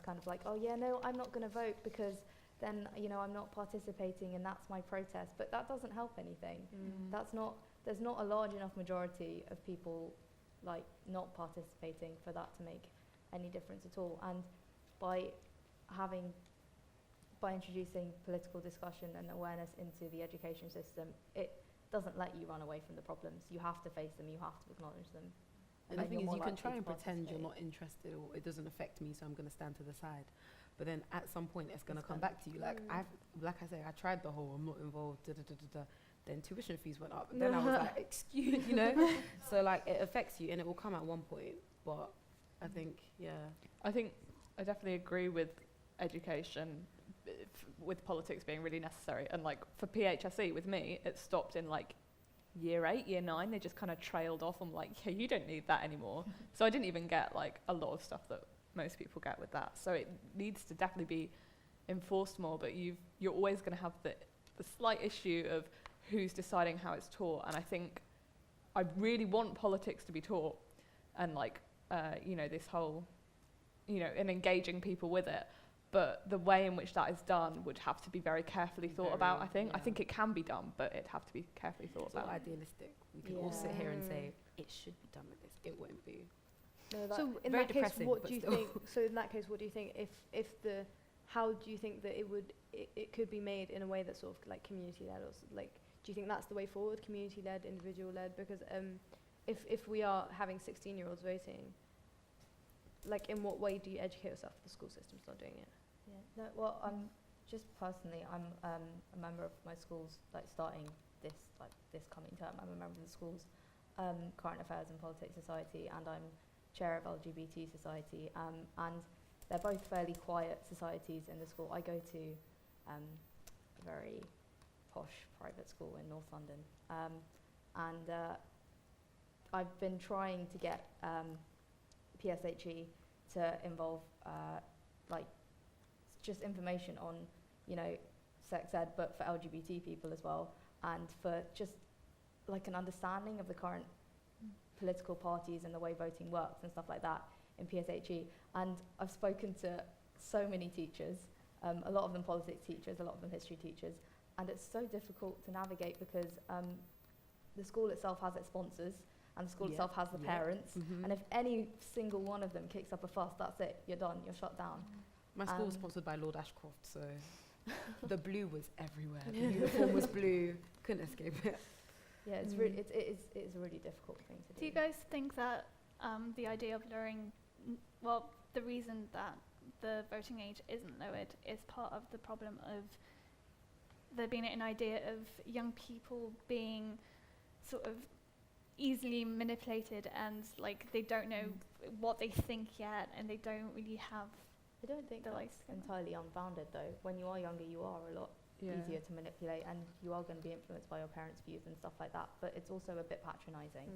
[SPEAKER 3] kind of like, oh yeah, no, I'm not going to vote because then I'm not participating and that's my protest. But that doesn't help anything. There's not a large enough majority of people like not participating for that to make any difference at all. And by introducing political discussion and awareness into the education system, it doesn't let you run away from the problems. You have to face them, you have to acknowledge them.
[SPEAKER 4] And the
[SPEAKER 3] then
[SPEAKER 4] thing
[SPEAKER 3] you're
[SPEAKER 4] is, you
[SPEAKER 3] more
[SPEAKER 4] can try
[SPEAKER 3] likely
[SPEAKER 4] and
[SPEAKER 3] to
[SPEAKER 4] pretend you're
[SPEAKER 3] participate.
[SPEAKER 4] not interested or it doesn't affect me, so I'm going to stand to the side. But then at some point, it's going to
[SPEAKER 3] It's
[SPEAKER 4] come
[SPEAKER 3] gonna-
[SPEAKER 4] back to you. Like like I say, I tried the whole I'm not involved. Then tuition fees went up. Then I was like, excuse, So like it affects you, and it will come at one point. But I think,
[SPEAKER 2] I think I definitely agree with education, with politics being really necessary. And like for PHSE, with me, it stopped in like year 8, year 9. They just kind of trailed off. I'm like, yeah, you don't need that anymore. So I didn't even get like a lot of stuff that most people get with that. So it needs to definitely be enforced more. But you're always going to have the slight issue of who's deciding how it's taught. And I think I really want politics to be taught, and like this whole and engaging people with it. But the way in which that is done would have to be very carefully thought about, I think. I think it can be done, but it'd have to be carefully thought
[SPEAKER 4] it's all
[SPEAKER 2] about.
[SPEAKER 4] idealistic. We can all sit here and say it should be done like this. It won't be.
[SPEAKER 5] No, that,
[SPEAKER 3] So
[SPEAKER 5] in
[SPEAKER 4] very
[SPEAKER 5] that case,
[SPEAKER 4] depressing,
[SPEAKER 5] what
[SPEAKER 4] but
[SPEAKER 5] do you
[SPEAKER 4] still.
[SPEAKER 5] think? So in that case, what do you think how do you think that it could be made in a way that's sort of like community led, or like, do you think that's the way forward, community led, individual led? Because if we are having 16-year-olds voting, like in what way do you educate yourself if the school system's not doing it?
[SPEAKER 3] Yeah. No, well, just personally, I'm a member of my school's starting this coming term. I'm a member of the school's current affairs and politics society, and I'm chair of LGBT society. And they're both fairly quiet societies in the school. I go to a very posh private school in North London, and I've been trying to get PSHE to involve just information on sex ed, but for LGBT people as well, and for just like an understanding of the current political parties and the way voting works and stuff like that in PSHE. And I've spoken to so many teachers, a lot of them politics teachers, a lot of them history teachers, and it's so difficult to navigate because the school itself has its sponsors, and the school itself has the parents, and if any single one of them kicks up a fuss, that's it, you're done, you're shut down.
[SPEAKER 4] My school was sponsored by Lord Ashcroft, so the blue was everywhere. The uniform was blue. Couldn't escape it.
[SPEAKER 3] Yeah, it's really, it is a really difficult thing to do.
[SPEAKER 1] Do you guys think that the idea of lowering, the reason that the voting age isn't lowered is part of the problem of there being an idea of young people being sort of easily manipulated, and like they don't know what they think yet, and they don't really have
[SPEAKER 3] I don't think
[SPEAKER 1] the
[SPEAKER 3] that's entirely unfounded though. When you are younger, you are a lot easier to manipulate, and you are going to be influenced by your parents' views and stuff like that. But it's also a bit patronising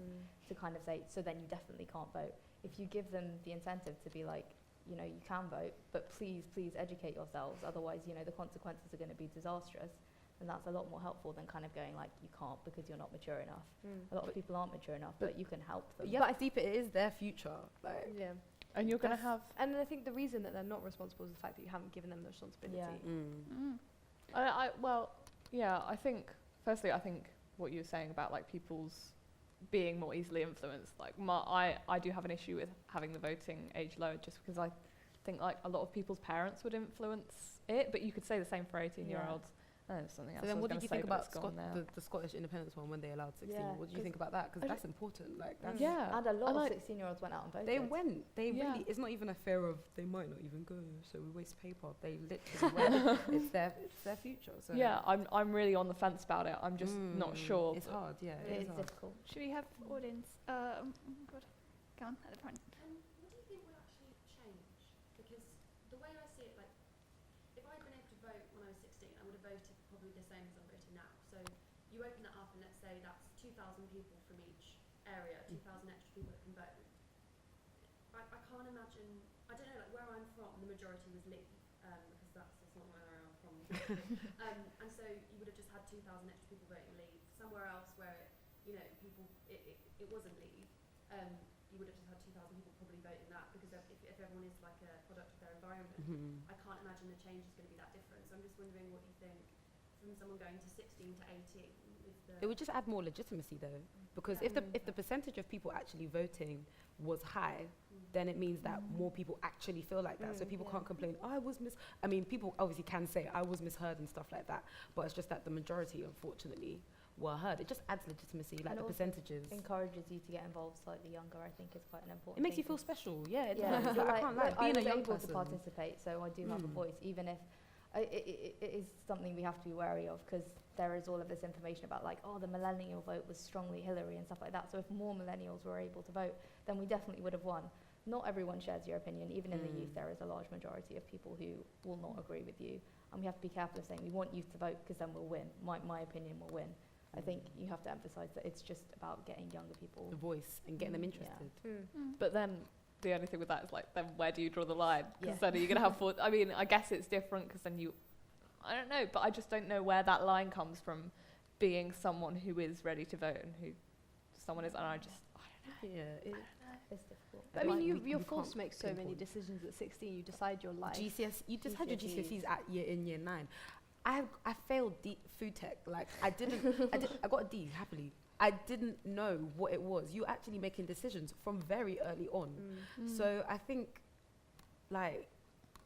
[SPEAKER 3] to kind of say, so then you definitely can't vote. If you give them the incentive to be like, you can vote, but please educate yourselves, otherwise, the consequences are going to be disastrous. And that's a lot more helpful than kind of going like, you can't because you're not mature enough. A lot of people aren't mature enough, but you can help them.
[SPEAKER 4] Yeah, but I see it is their future. Like,
[SPEAKER 5] Yeah.
[SPEAKER 2] And you're going to have...
[SPEAKER 5] And I think the reason that they're not responsible is the fact that you haven't given them the responsibility.
[SPEAKER 3] Yeah.
[SPEAKER 2] I think, firstly, I think what you were saying about like people's being more easily influenced, like I do have an issue with having the voting age lowered, just because I think like a lot of people's parents would influence it, but you could say the same for 18-year-olds. Something else.
[SPEAKER 4] So then, what did you think about
[SPEAKER 2] the
[SPEAKER 4] the Scottish independence one when they allowed 16?
[SPEAKER 3] Yeah,
[SPEAKER 4] what do you think about that? Because that's important. Like, that's
[SPEAKER 3] And a lot
[SPEAKER 2] like,
[SPEAKER 3] of 16-year-olds went out and voted.
[SPEAKER 4] they went. They really. It's not even a fear of they might not even go, so we waste paper. They literally went. It's their future. So
[SPEAKER 2] I'm really on the fence about it. I'm just not sure.
[SPEAKER 4] It's hard. Yeah,
[SPEAKER 3] It is
[SPEAKER 4] hard.
[SPEAKER 3] difficult.
[SPEAKER 1] Should we have audience? Oh God, go on at the front.
[SPEAKER 9] What do you think will actually change? Because the way I see it, like, if I'd been able to vote when I was 16, I would have voted probably the same as I'm voting now. So you open it up and let's say that's 2,000 people from each area, 2,000 extra people that can vote. I can't imagine, I don't know, like where I'm from, the majority was Leave, because that's not where I'm from. And so you would have just had 2,000 extra people voting Leave. Somewhere else where, people, it wasn't Leave, you would have just had 2,000 people probably voting that, because if everyone is like a product of their environment, I can't imagine the change is going to be that different. So I'm just wondering what you think from someone going to 16 to 18.
[SPEAKER 4] It would just add more legitimacy though, because if the percentage of people actually voting was high, then it means that more people actually feel like that. So people can't complain, I was I mean, people obviously can say I was misheard and stuff like that, but it's just that the majority, unfortunately, were heard. It just adds legitimacy, like
[SPEAKER 3] And
[SPEAKER 4] the
[SPEAKER 3] also
[SPEAKER 4] percentages.
[SPEAKER 3] encourages you to get involved slightly younger, I think, is quite an important
[SPEAKER 4] It makes you
[SPEAKER 3] thing.
[SPEAKER 4] feel special. Yeah, it
[SPEAKER 3] Yeah,
[SPEAKER 4] does.
[SPEAKER 3] so
[SPEAKER 4] Like, I can't lie.
[SPEAKER 3] look,
[SPEAKER 4] Being
[SPEAKER 3] I
[SPEAKER 4] a
[SPEAKER 3] was
[SPEAKER 4] young
[SPEAKER 3] able
[SPEAKER 4] person.
[SPEAKER 3] to participate, so I do have a voice, even if it is something we have to be wary of, because there is all of this information about like, oh, the millennial vote was strongly Hillary and stuff like that. So if more millennials were able to vote, then we definitely would have won. Not everyone shares your opinion. Even in the youth, there is a large majority of people who will not agree with you. And we have to be careful of saying we want youth to vote because then we'll win. My opinion will win. I think you have to emphasise that it's just about getting younger people.
[SPEAKER 4] The voice and getting them interested.
[SPEAKER 2] But then the only thing with that is like, then where do you draw the line? Because
[SPEAKER 3] Yeah.
[SPEAKER 2] then are you going to have I mean, I guess it's different because then I don't know, but I just don't know where that line comes from, being someone who is ready to vote and who someone is, and I don't know.
[SPEAKER 4] Yeah.
[SPEAKER 3] It's difficult.
[SPEAKER 5] But I mean,
[SPEAKER 4] Like,
[SPEAKER 5] you're
[SPEAKER 4] we
[SPEAKER 5] forced to
[SPEAKER 4] can't
[SPEAKER 5] make so many
[SPEAKER 4] pinpoint.
[SPEAKER 5] decisions at 16. You decide your life.
[SPEAKER 4] You just had your
[SPEAKER 3] GCSEs.
[SPEAKER 4] GCSEs at year 9. I failed food tech. Like I got a D happily. I didn't know what it was. You're actually making decisions from very early on. So I think, like,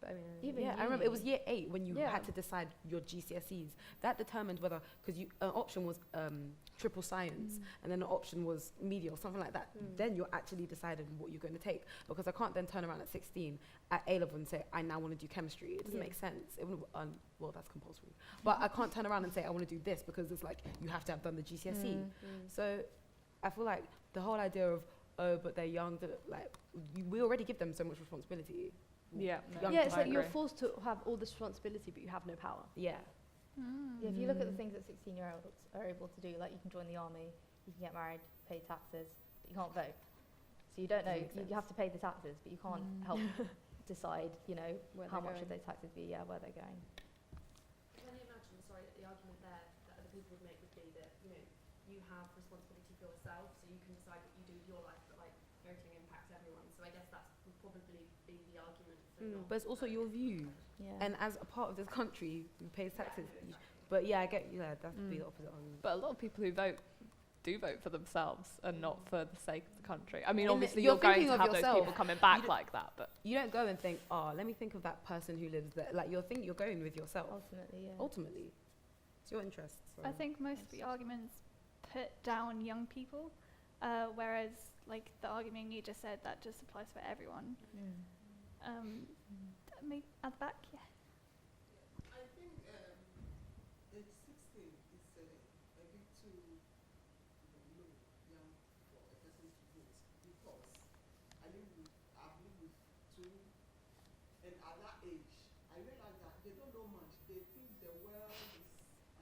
[SPEAKER 5] But I mean,
[SPEAKER 3] Even
[SPEAKER 4] I remember it was
[SPEAKER 3] uni.
[SPEAKER 4] year 8 when you
[SPEAKER 5] Yeah.
[SPEAKER 4] had to decide your GCSEs. That determined whether, because an option was triple science, and then an option was media or something like that. Then you're actually deciding what you're going to take. Because I can't then turn around at 16 at A level and say I now want to do chemistry. It doesn't make sense. It wouldn't. Well, that's compulsory. But I can't turn around and say I want to do this because it's like you have to have done the GCSE. So I feel like the whole idea of but they're young, like we already give them so much responsibility.
[SPEAKER 2] Yeah.
[SPEAKER 4] Young
[SPEAKER 5] yeah, it's
[SPEAKER 4] people.
[SPEAKER 5] like you're forced to have all this responsibility, but you have no power.
[SPEAKER 4] Yeah.
[SPEAKER 3] Yeah, if you look at the things that 16-year-olds are able to do, like you can join the army, you can get married, pay taxes, but you can't vote. So you don't know, you have to pay the taxes, but you can't help decide,
[SPEAKER 5] Where
[SPEAKER 3] how
[SPEAKER 5] they're
[SPEAKER 3] much of
[SPEAKER 5] going.
[SPEAKER 3] those taxes be, where they're going.
[SPEAKER 9] Can you imagine, sorry, that the argument there that other people would make would be that, you have responsibility for yourself, so you can decide what you do with your life, but like voting impacts everyone. So I guess that would probably be the argument for not.
[SPEAKER 4] But it's also your view.
[SPEAKER 3] Yeah.
[SPEAKER 4] And as a part of this country who pays taxes. But yeah, I get, that would be the opposite argument.
[SPEAKER 2] But a lot of people who vote do vote for themselves and not for the sake of the country. I mean,
[SPEAKER 4] In the-
[SPEAKER 2] obviously
[SPEAKER 4] you're
[SPEAKER 2] you're going
[SPEAKER 4] thinking
[SPEAKER 2] to
[SPEAKER 4] of
[SPEAKER 2] have those
[SPEAKER 4] yourself.
[SPEAKER 2] people coming back
[SPEAKER 4] don't-
[SPEAKER 2] like that, but
[SPEAKER 4] You don't go and think, let me think of that person who lives there. Like, you're going with yourself.
[SPEAKER 3] Ultimately, yeah.
[SPEAKER 4] Ultimately. It's your interests.
[SPEAKER 1] I think most of the arguments put down young people, whereas like the argument you just said, that just applies for everyone. At the back, yeah.
[SPEAKER 10] I think age 16 is a bit too low, young for a person to vote, because I've lived with two, and at that age, I realized that they don't know much. They think the world is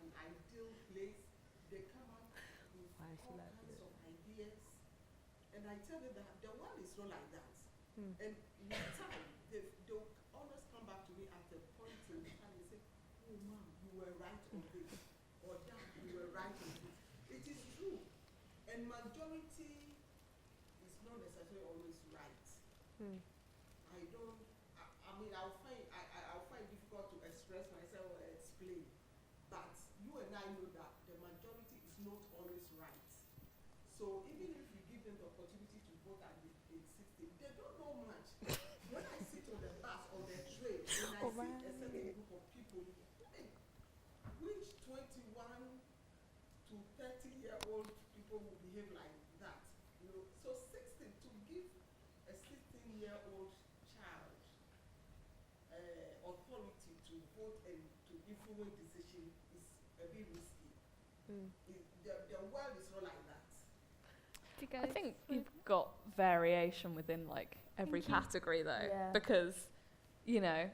[SPEAKER 10] an ideal place. They come up with all kinds of ideas, and I tell them that the world is not like that. And with time, they'll always come back to me at a point in time and say, oh, Mom, you were right on this, or Dad, you were right on this. It is true. And majority is not necessarily always right. I don't, I mean, I'll find it difficult to express myself or explain. But you and I know that the majority is not always right. So even if you give them the opportunity to vote at the age 16, they don't know much. When I sit on the bus or the train and I see a certain group of people, which 21 to 30-year-old people will behave like that? So 16, to give a 16-year-old child authority to vote and to influence decision is a bit risky. The world is not like that.
[SPEAKER 2] I think you've got variation within like every category though,
[SPEAKER 3] Yeah.
[SPEAKER 2] because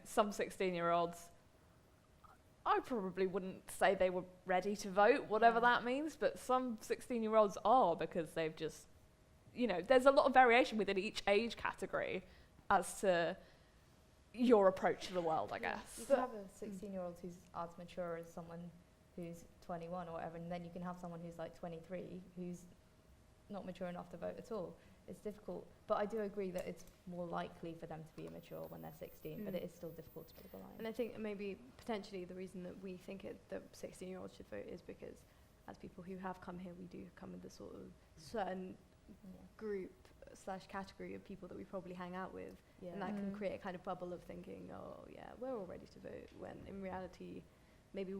[SPEAKER 2] some 16-year-olds, I probably wouldn't say they were ready to vote, whatever that means, but some 16-year-olds are, because they've just, there's a lot of variation within each age category as to your approach to the world, I guess.
[SPEAKER 3] You can have a 16-year-old who's as mature as someone who's 21 or whatever, and then you can have someone who's like 23 who's not mature enough to vote at all. it's difficult. But I do agree that it's more likely for them to be immature when they're 16, but it is still difficult to draw the line.
[SPEAKER 5] And I think maybe potentially the reason that we think that 16-year-olds should vote is because as people who have come here, we do come with a sort of certain group / category of people that we probably hang out with.
[SPEAKER 3] Yeah.
[SPEAKER 5] And that can create a kind of bubble of thinking, oh yeah, we're all ready to vote, when in reality, maybe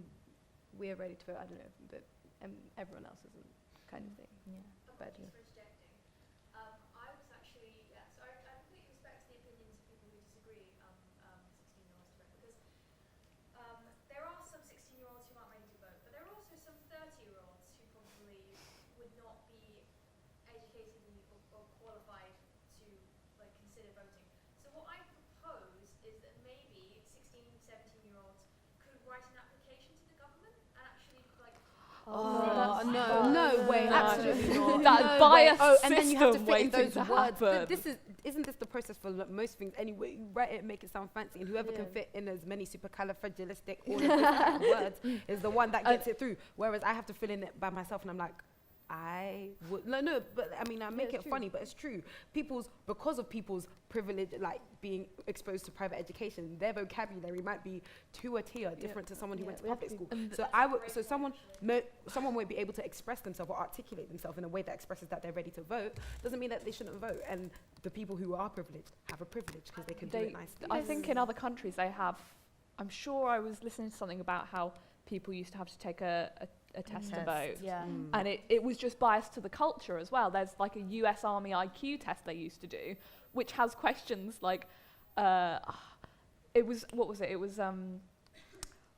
[SPEAKER 5] we're ready to vote, I don't know, but everyone else isn't, kind of thing.
[SPEAKER 3] Yeah.
[SPEAKER 5] But
[SPEAKER 6] Apologies for interjecting. I was actually, so I completely respect the opinions of people who disagree 16-year-olds to vote, because there are some 16-year-olds who aren't ready to vote, but there are also some 30-year-olds who probably would not be educated or qualified to like consider voting. So what I propose is that maybe 16, 17-year-olds could write an application to the government and actually like
[SPEAKER 4] No way,
[SPEAKER 2] No.
[SPEAKER 4] absolutely not.
[SPEAKER 2] That
[SPEAKER 4] No way.
[SPEAKER 2] bias
[SPEAKER 4] Oh, and then you have to
[SPEAKER 2] system
[SPEAKER 4] fit in
[SPEAKER 2] waiting
[SPEAKER 4] those
[SPEAKER 2] to
[SPEAKER 4] words.
[SPEAKER 2] happen.
[SPEAKER 4] Isn't this the process for most things anyway? You write it, make it sound fancy, and whoever can fit in as many supercalifragilistic all of this type of words is the one that gets it through. Whereas I have to fill in it by myself, and I'm like, I would no, but I mean, I make it funny, but it's true. Because of people's privilege, like being exposed to private education, their vocabulary might be to a tier different to someone who went to public school. So someone won't be able to express themselves or articulate themselves in a way that expresses that they're ready to vote. Doesn't mean that they shouldn't vote. And the people who are privileged have a privilege because they can do it nicely.
[SPEAKER 2] I think in other countries they have. I'm sure I was listening to something about how people used to have to take a test to vote.
[SPEAKER 3] Yeah.
[SPEAKER 2] And it was just biased to the culture as well. There's like a US Army IQ test they used to do, which has questions like, it was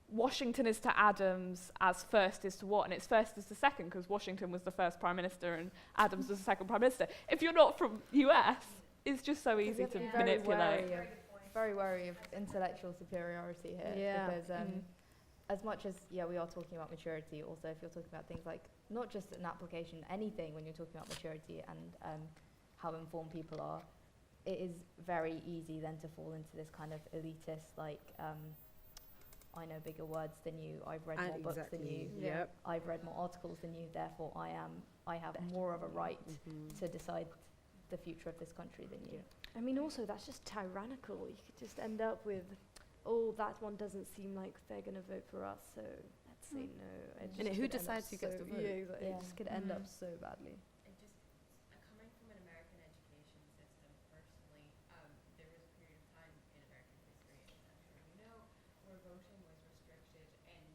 [SPEAKER 2] Washington is to Adams as first is to what, and it's first is to second because Washington was the first prime minister and Adams was the second prime minister. If you're not from US, it's just so easy to manipulate.
[SPEAKER 3] Very wary of intellectual superiority here.
[SPEAKER 5] Yeah.
[SPEAKER 3] Because as much as, we are talking about maturity, also if you're talking about things like, not just an application, anything when you're talking about maturity and how informed people are, it is very easy then to fall into this kind of elitist, like, I know bigger words than you, I've read more books than you, I've read more articles than you, therefore I have more of a right to decide the future of this country than you.
[SPEAKER 5] I mean, also that's just tyrannical. You could just end up with, oh, that one doesn't seem like they're going to vote for us, so let's say no.
[SPEAKER 4] And who decides who gets to vote?
[SPEAKER 5] Yeah, exactly. It just could end up so badly.
[SPEAKER 11] And just coming from an American education system personally, there was a period of time in American history, as I'm sure you know, where voting was restricted, and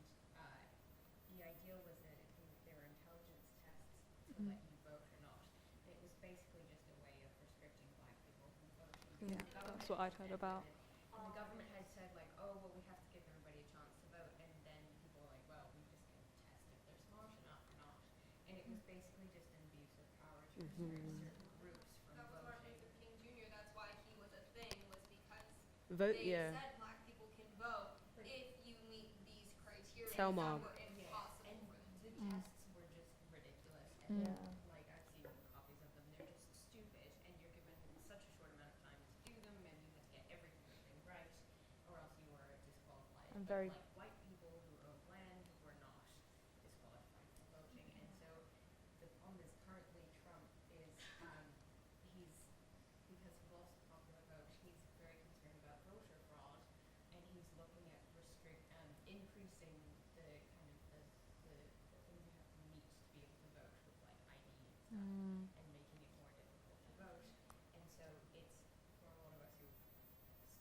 [SPEAKER 11] the idea was that there were intelligence tests to let you vote or not. It was basically just a way of restricting black people from voting.
[SPEAKER 2] Yeah, that's what I'd heard about.
[SPEAKER 11] And the government had said, like, oh, well, we have to give everybody a chance to vote, and then people were like, well, we just can test if they're smart enough or not. And it was basically just an abuse of power to restrict certain groups from
[SPEAKER 6] That was Martin
[SPEAKER 11] voting.
[SPEAKER 6] Luther King Jr. That's why he was a thing, was because
[SPEAKER 4] Vote,
[SPEAKER 6] they said black people can vote if you meet these criteria
[SPEAKER 4] Selma.
[SPEAKER 6] that were impossible
[SPEAKER 11] And
[SPEAKER 6] for them.
[SPEAKER 11] the tests were just ridiculous. And like, I've seen copies of them. They're just stupid, and you're given such a short amount of time to do them, and you have to get everything right, or else you are disqualified.
[SPEAKER 3] And
[SPEAKER 11] But,
[SPEAKER 3] very
[SPEAKER 11] like, white people who own land were not disqualified from voting, and so the problem is currently Trump is because he lost the popular vote, he's very concerned about voter fraud, and he's looking at increasing the kind of the things you have to meet to be able to vote with like ID and stuff, and making it more difficult to vote. And so it's, for a lot of us who've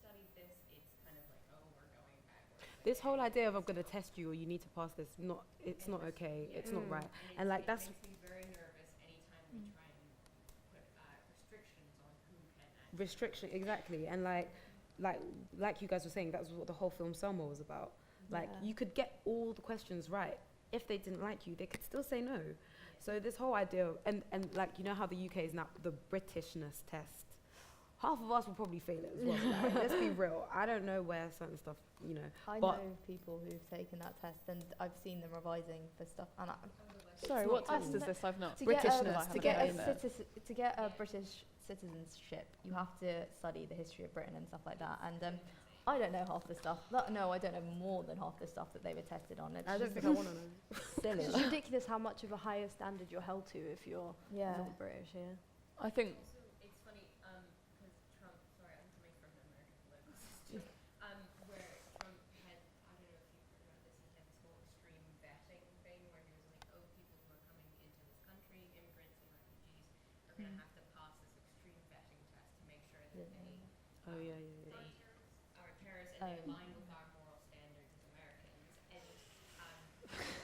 [SPEAKER 11] studied this, it's kind of like, oh, we're going backwards.
[SPEAKER 4] This whole idea of I'm going to test you or you need to pass this, it's not okay. It's not right. And like
[SPEAKER 11] it
[SPEAKER 4] that's
[SPEAKER 11] makes me very nervous anytime we try and put restrictions on who can actually
[SPEAKER 4] restriction exactly. And like you guys were saying, that's what the whole film Selma was about. Like you could get all the questions right. If they didn't like you, they could still say no. So this whole idea of, and like, you know how the UK is now the Britishness test. Half of us will probably fail it as well. Like, let's be real. I don't know where certain stuff, you know.
[SPEAKER 3] I
[SPEAKER 4] but
[SPEAKER 3] know people who've taken that test, and I've seen them revising for stuff. And
[SPEAKER 2] Sorry,
[SPEAKER 4] not
[SPEAKER 2] what test
[SPEAKER 3] cool.
[SPEAKER 2] is this? I've not.
[SPEAKER 3] to get
[SPEAKER 4] Britishness,
[SPEAKER 3] to
[SPEAKER 4] to get
[SPEAKER 3] get a British citizenship, you have to study the history of Britain and stuff like that. And I don't know half the stuff. No, I don't know more than half the stuff that they were tested on. It's
[SPEAKER 4] I don't
[SPEAKER 3] just
[SPEAKER 4] think I want to know.
[SPEAKER 3] silly.
[SPEAKER 5] It's ridiculous how much of a higher standard you're held to if you're not British,
[SPEAKER 2] I think
[SPEAKER 4] Oh yeah, yeah, yeah.
[SPEAKER 11] Our terrorists,
[SPEAKER 3] Oh.
[SPEAKER 11] and they align with our moral standards as Americans. And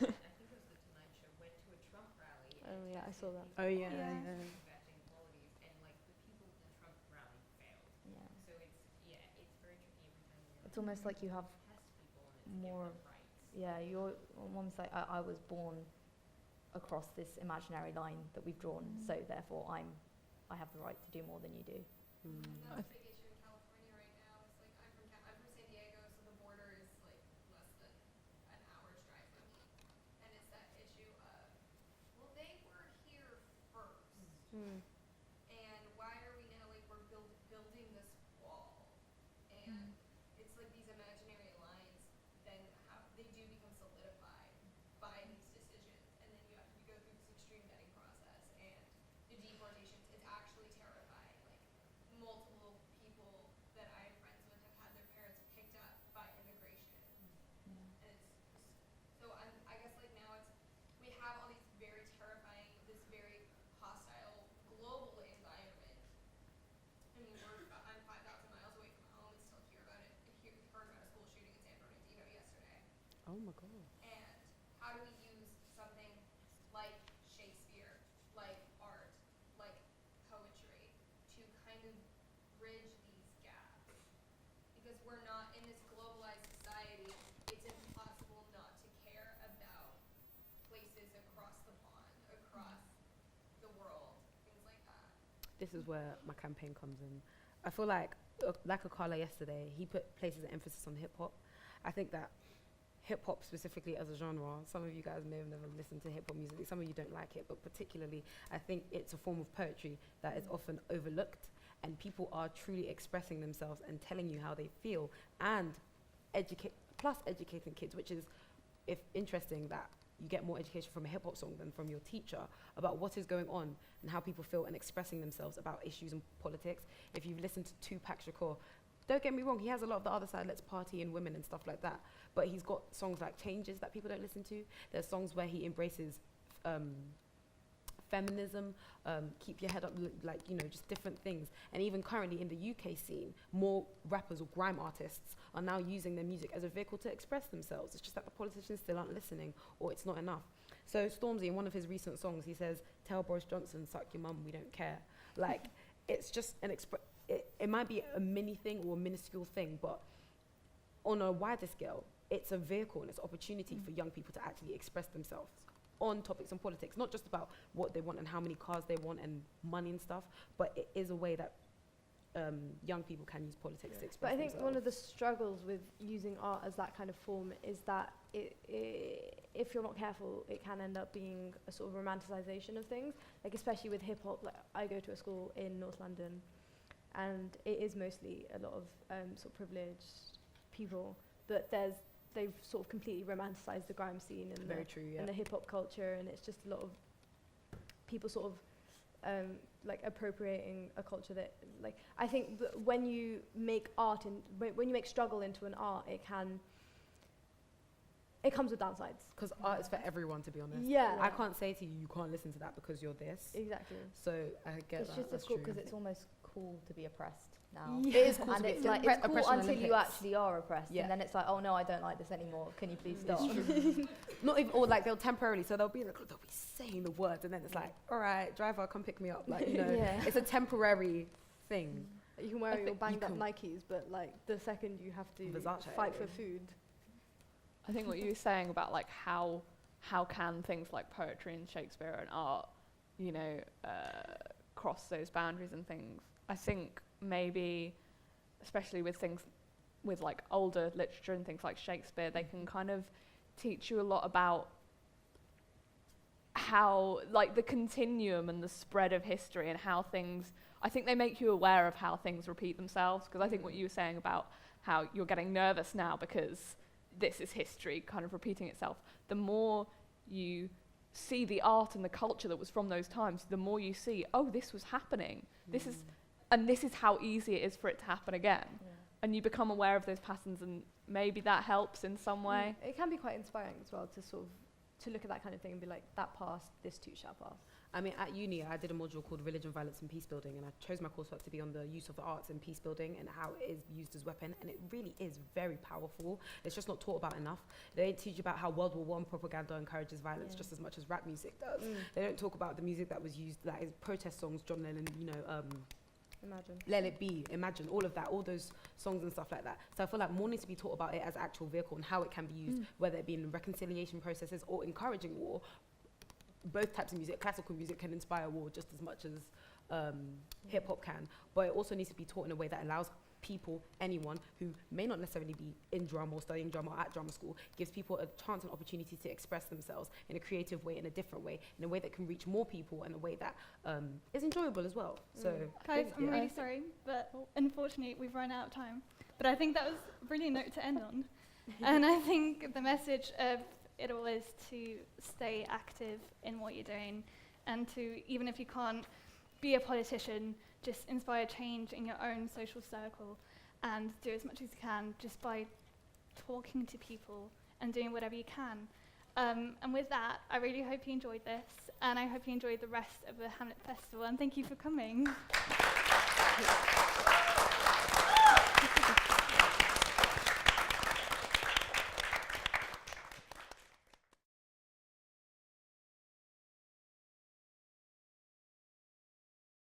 [SPEAKER 11] I think it was the Tonight Show went to a Trump rally.
[SPEAKER 5] Oh,
[SPEAKER 11] and
[SPEAKER 5] yeah, I saw
[SPEAKER 11] tested
[SPEAKER 5] that.
[SPEAKER 11] these
[SPEAKER 4] Oh yeah,
[SPEAKER 1] Yeah.
[SPEAKER 11] qualities,
[SPEAKER 4] yeah.
[SPEAKER 11] vetting qualities, and like the people at the Trump rally failed.
[SPEAKER 3] Yeah.
[SPEAKER 11] So it's very tricky every time you're
[SPEAKER 3] It's almost like you have
[SPEAKER 11] test people and it's
[SPEAKER 3] more.
[SPEAKER 11] give them rights.
[SPEAKER 3] Yeah, you're almost like I was born across this imaginary line that we've drawn, so therefore I have the right to do more than you do.
[SPEAKER 6] And
[SPEAKER 4] Mm.
[SPEAKER 6] that's a big issue in California right now. It's like I'm from San Diego, so the border is like less than an hour's drive from me, and it's that issue of, well, they were here first, and why are we now like we're building this wall, and it's like these imaginary lines, then how they do become solidified by these decisions, and then you have to go through this extreme vetting process and the deportations. It's actually terrifying. Like multiple people that I am friends with have had their parents picked up by immigration, and it's so I guess like now it's we have all these very terrifying, this very hostile global environment. I mean, I'm 5,000 miles away from home and still heard about a school shooting in San Bernardino yesterday.
[SPEAKER 4] Oh my god.
[SPEAKER 6] And how do we use something like Shakespeare, like art, like poetry, to kind of bridge these gaps? Because we're not in this globalized society, it's impossible not to care about places across the pond, across the world, things like that.
[SPEAKER 4] This is where my campaign comes in. I feel like Akala yesterday, he places an emphasis on hip hop. I think that hip hop specifically as a genre, some of you guys may have never listened to hip hop music, some of you don't like it, but particularly I think it's a form of poetry that is often overlooked, and people are truly expressing themselves and telling you how they feel, and educating kids, which is if interesting that you get more education from a hip hop song than from your teacher about what is going on and how people feel and expressing themselves about issues and politics. If you've listened to Tupac Shakur, don't get me wrong, he has a lot of the other side, let's party and women and stuff like that. But he's got songs like Changes that people don't listen to. There's songs where he embraces feminism, keep your head up, like, you know, just different things. And even currently in the UK scene, more rappers or grime artists are now using their music as a vehicle to express themselves. It's just that the politicians still aren't listening, or it's not enough. So Stormzy, in one of his recent songs, he says, "Tell Boris Johnson, suck your mum, we don't care." Like, it's just an it might be a mini thing or a minuscule thing, but on a wider scale, it's a vehicle and it's an opportunity for young people to actually express themselves on topics and politics, not just about what they want and how many cars they want and money and stuff, but it is a way that young people can use politics to express
[SPEAKER 5] But I think
[SPEAKER 4] themselves.
[SPEAKER 5] one of the struggles with using art as that kind of form is that if you're not careful, it can end up being a sort of romanticization of things. Like especially with hip hop, like I go to a school in North London, and it is mostly a lot of sort of privileged people, but they've sort of completely romanticized the grime scene and
[SPEAKER 4] Very true, yeah.
[SPEAKER 5] and the hip hop culture, and it's just a lot of people sort of like appropriating a culture that, like, I think when you make art and when you make struggle into an art, it comes with downsides.
[SPEAKER 4] Because art is for everyone, to be honest.
[SPEAKER 5] Yeah.
[SPEAKER 4] I can't say to you, you can't listen to that because you're this.
[SPEAKER 5] Exactly.
[SPEAKER 4] So I get
[SPEAKER 3] It's
[SPEAKER 4] that.
[SPEAKER 3] just
[SPEAKER 4] That's
[SPEAKER 3] difficult
[SPEAKER 4] true.
[SPEAKER 3] because it's almost cool to be oppressed now.
[SPEAKER 5] Yeah.
[SPEAKER 4] It is cool
[SPEAKER 3] And
[SPEAKER 4] to be
[SPEAKER 3] it's like
[SPEAKER 4] oppressed
[SPEAKER 3] it's cool
[SPEAKER 4] on
[SPEAKER 3] until you
[SPEAKER 4] Olympics.
[SPEAKER 3] actually are oppressed,
[SPEAKER 4] Yeah.
[SPEAKER 3] and then it's like, oh no, I don't like this anymore. Can you please stop?
[SPEAKER 4] Not even, or like they'll temporarily, so they'll be saying the words, and then it's like, all right, driver, come pick me up. Like, you know,
[SPEAKER 5] Yeah.
[SPEAKER 4] it's a temporary thing.
[SPEAKER 5] You can wear
[SPEAKER 4] I
[SPEAKER 5] your
[SPEAKER 4] think
[SPEAKER 5] banged
[SPEAKER 4] you
[SPEAKER 5] up
[SPEAKER 4] can-
[SPEAKER 5] Nikes, but like the second you have to
[SPEAKER 4] Versace.
[SPEAKER 5] fight for food.
[SPEAKER 2] I think what you were saying about like how can things like poetry and Shakespeare and art, you know, cross those boundaries and things. I think maybe, especially with things with like older literature and things like Shakespeare, they can kind of teach you a lot about how, like, the continuum and the spread of history and how things, I think they make you aware of how things repeat themselves, because I think what you were saying about how you're getting nervous now because this is history kind of repeating itself, the more you see the art and the culture that was from those times, the more you see, oh, this was happening. This is how easy it is for it to happen again.
[SPEAKER 3] Yeah.
[SPEAKER 2] And you become aware of those patterns, and maybe that helps in some way.
[SPEAKER 5] It can be quite inspiring as well to sort of to look at that kind of thing and be like, that passed, this too shall pass.
[SPEAKER 4] I mean, at uni, I did a module called Religion, Violence and Peace Building, and I chose my coursework to be on the use of the arts in peace building and how it is used as weapon, and it really is very powerful. It's just not taught about enough. They don't teach you about how World War I propaganda encourages violence just as much as rap music does. They don't talk about the music that was used, that is protest songs, John Lennon,
[SPEAKER 3] Imagine.
[SPEAKER 4] Let It Be, Imagine, all of that, all those songs and stuff like that. So I feel like more needs to be taught about it as an actual vehicle and how it can be used, whether it be in reconciliation processes or encouraging war. Both types of music, classical music can inspire war just as much as hip hop can, but it also needs to be taught in a way that allows people, anyone who may not necessarily be in drama or studying drama or at drama school, gives people a chance and opportunity to express themselves in a creative way, in a different way, in a way that can reach more people, in a way that is enjoyable as well. So,
[SPEAKER 1] guys, I'm really sorry, but unfortunately we've run out of time. But I think that was a brilliant note to end on. And I think the message of it all is to stay active in what you're doing, and to, even if you can't be a politician, just inspire change in your own social circle, and do as much as you can just by talking to people and doing whatever you can. And with that, I really hope you enjoyed this, and I hope you enjoyed the rest of the Hamlet Festival, and thank you for coming.